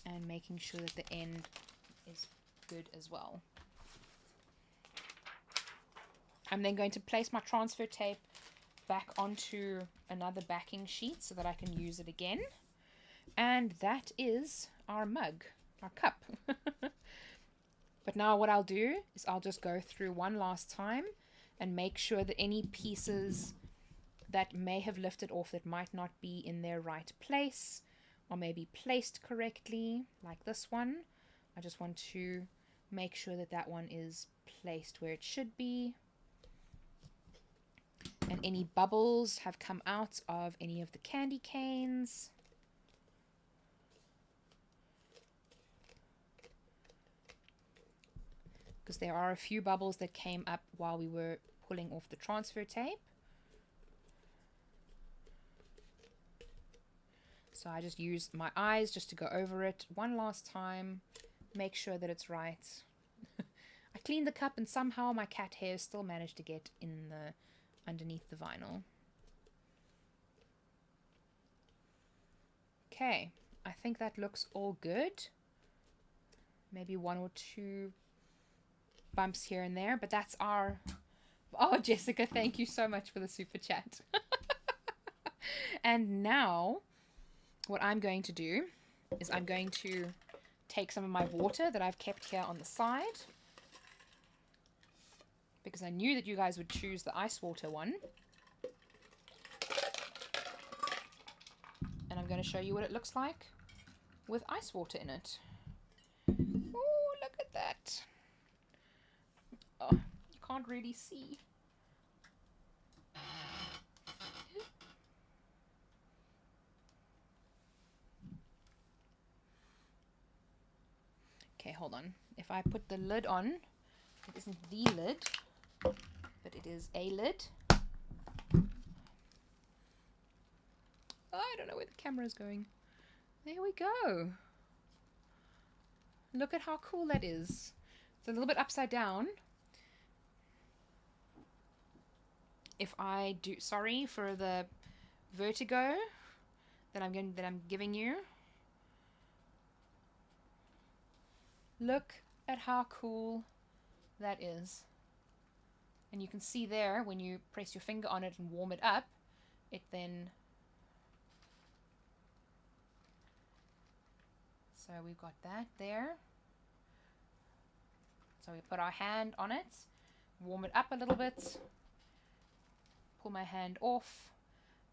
and making sure that the end is good as well. I'm then going to place my transfer tape back onto another backing sheet so that I can use it again. And that is our mug, our cup. But now what I'll do is I'll just go through one last time and make sure that any pieces that may have lifted off that might not be in their right place or maybe placed correctly, like this one. I just want to make sure that that one is placed where it should be. And any bubbles have come out of any of the candy canes. Because there are a few bubbles that came up while we were pulling off the transfer tape. So I just use my eyes just to go over it one last time, make sure that it's right. I cleaned the cup and somehow my cat hair still managed to get in the underneath the vinyl. Okay, I think that looks all good. Maybe one or two bumps here and there, but that's our... Oh, Jessica, thank you so much for the super chat. And now what I'm going to do is I'm going to take some of my water that I've kept here on the side, because I knew that you guys would choose the ice water one. And I'm going to show you what it looks like with ice water in it. Oh, look at that. Oh, you can't really see. Okay, hold on. If I put the lid on, it isn't the lid, but it is a lid. Oh, I don't know where the camera is going. There we go. Look at how cool that is. It's a little bit upside down. If I do, sorry for the vertigo that I'm giving you. Look at how cool that is. And you can see there, when you press your finger on it and warm it up, it then... So we've got that there. So we put our hand on it, warm it up a little bit, pull my hand off,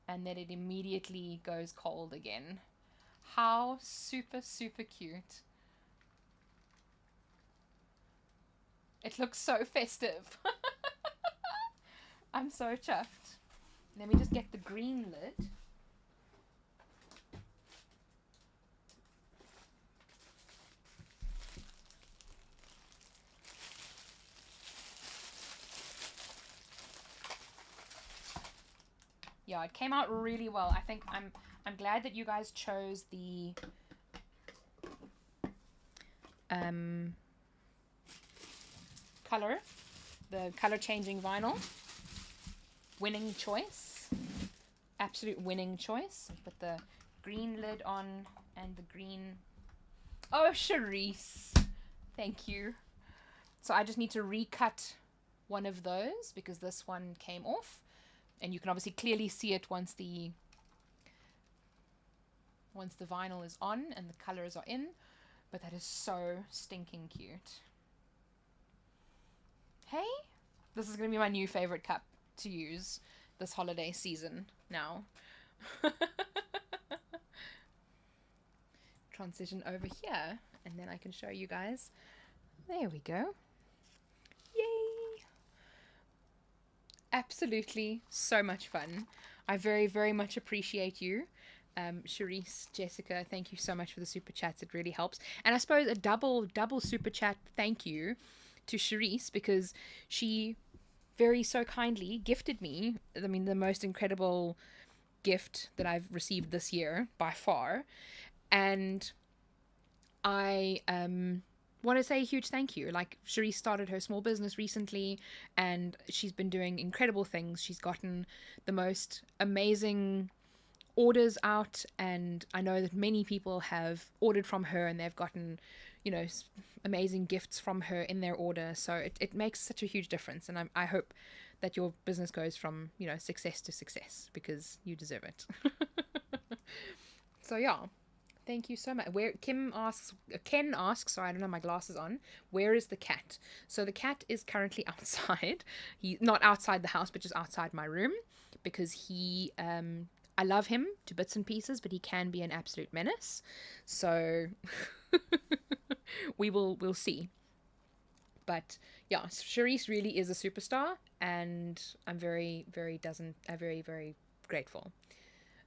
and then it immediately goes cold again. How super, super cute. It looks so festive. I'm so chuffed. Let me just get the green lid. Yeah, it came out really well. I think I'm glad that you guys chose the color, the color changing vinyl. Winning choice. Absolute winning choice. Put the green lid on and the green... Oh, Charisse. Thank you. So I just need to recut one of those because this one came off. And you can obviously clearly see it once the vinyl is on and the colors are in. But that is so stinking cute. Hey? This is going to be my new favorite cup to use this holiday season now. Transition over here and then I can show you guys. There we go. Yay! Absolutely so much fun. I very, very much appreciate you. Charisse, Jessica, thank you so much for the super chats. It really helps. And I suppose a double super chat thank you to Charisse because she very so kindly gifted me, I mean, the most incredible gift that I've received this year by far. And I want to say a huge thank you. Like, Charisse started her small business recently and she's been doing incredible things. She's gotten the most amazing orders out, and I know that many people have ordered from her and they've gotten, you know, amazing gifts from her in their order. So it makes such a huge difference, and I hope that your business goes from, you know, success to success because you deserve it. So yeah, thank you so much. Ken asks, sorry, I don't have my glasses on, where is the cat? So the cat is currently outside. He's not outside the house, but just outside my room because he I love him to bits and pieces, but he can be an absolute menace. So we'll see. But yeah, Charisse really is a superstar, and I'm very, very grateful.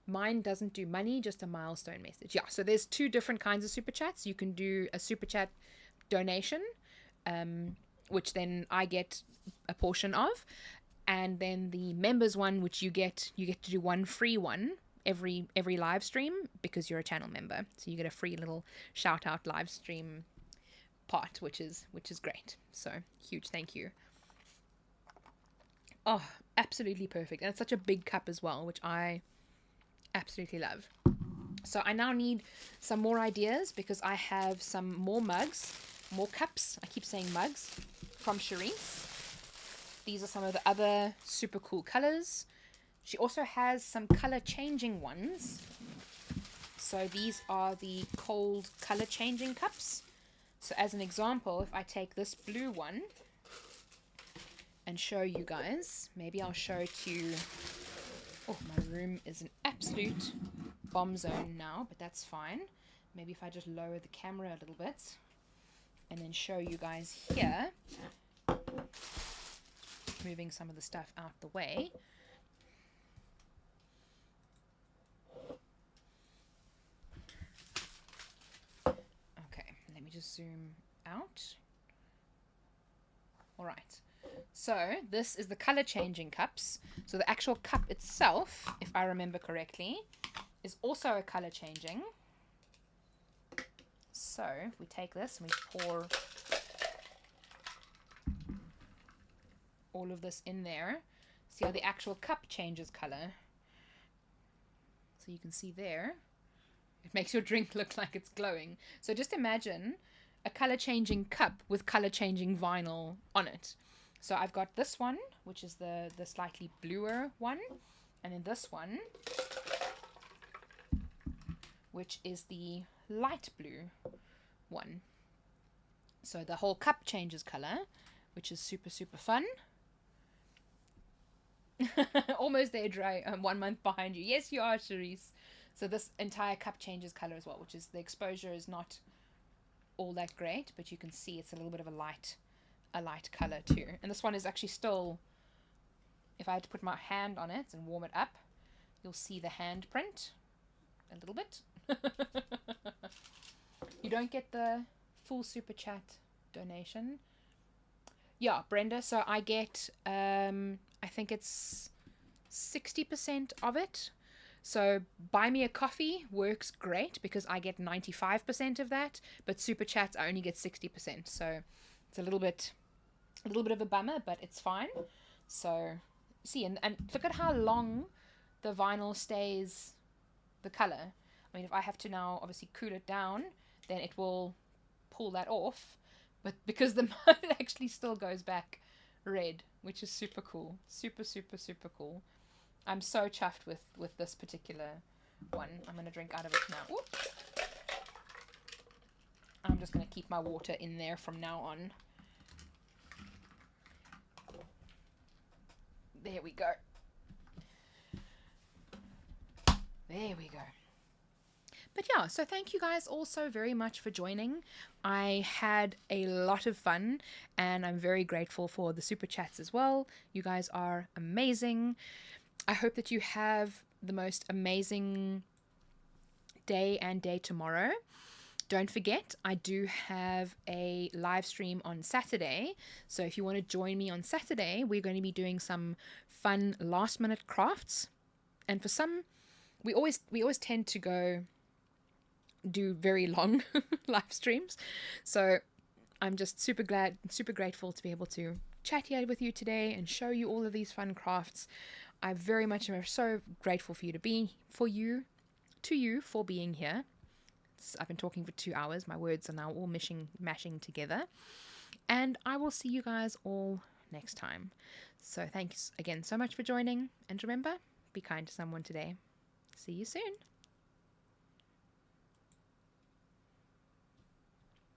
Mine doesn't do money, just a milestone message. Yeah, so there's two different kinds of super chats. You can do a super chat donation, which then I get a portion of. And then the members one, which you get to do one free one every live stream because you're a channel member. So you get a free little shout out live stream part, which is great. So huge thank you. Oh, absolutely perfect. And it's such a big cup as well, which I absolutely love. So I now need some more ideas because I have some more mugs, more cups. I keep saying mugs from Charisse. These are some of the other super cool colors. She also has some color changing ones. So these are the cold color changing cups. So as an example, if I take this blue one and show you guys, maybe I'll show it to you. Oh, my room is an absolute bomb zone now, but that's fine. Maybe if I just lower the camera a little bit and then show you guys here. Moving some of the stuff out the way. Okay, let me just zoom out. All right, so this is the color changing cups. So the actual cup itself, if I remember correctly, is also a color changing. So we take this and we pour all of this in there. See how the actual cup changes color. So you can see there, it makes your drink look like it's glowing. So just imagine a color changing cup with color changing vinyl on it. So I've got this one, which is the slightly bluer one, and then this one, which is the light blue one. So the whole cup changes color, which is super, super fun. Almost there, Dre. I'm 1 month behind you. Yes, you are, Charisse. So this entire cup changes color as well, which is, the exposure is not all that great, but you can see it's a little bit of a light color too. And this one is actually still, if I had to put my hand on it and warm it up, you'll see the hand print a little bit. You don't get the full super chat donation. Yeah, Brenda, so I get I think it's 60% of it. So buy me a coffee works great because I get 95% of that, but super chats I only get 60%. So it's a little bit of a bummer, but it's fine. So see, and look at how long the vinyl stays the color. I mean, if I have to now obviously cool it down, then it will pull that off, but because the mud actually still goes back red, which is super cool. Super, super, super cool. I'm so chuffed with this particular one. I'm going to drink out of it now. Oops. I'm just going to keep my water in there from now on. There we go. There we go. But yeah, so thank you guys all so very much for joining. I had a lot of fun, and I'm very grateful for the super chats as well. You guys are amazing. I hope that you have the most amazing day and day tomorrow. Don't forget, I do have a live stream on Saturday. So if you want to join me on Saturday, we're going to be doing some fun last minute crafts. And for some, we always tend to do very long live streams. So I'm just super grateful to be able to chat here with you today and show you all of these fun crafts. I very much am so grateful for you for being here. I've been talking for 2 hours. My words are now all mashing together. And I will see you guys all next time. So thanks again so much for joining. And remember, be kind to someone today. See you soon.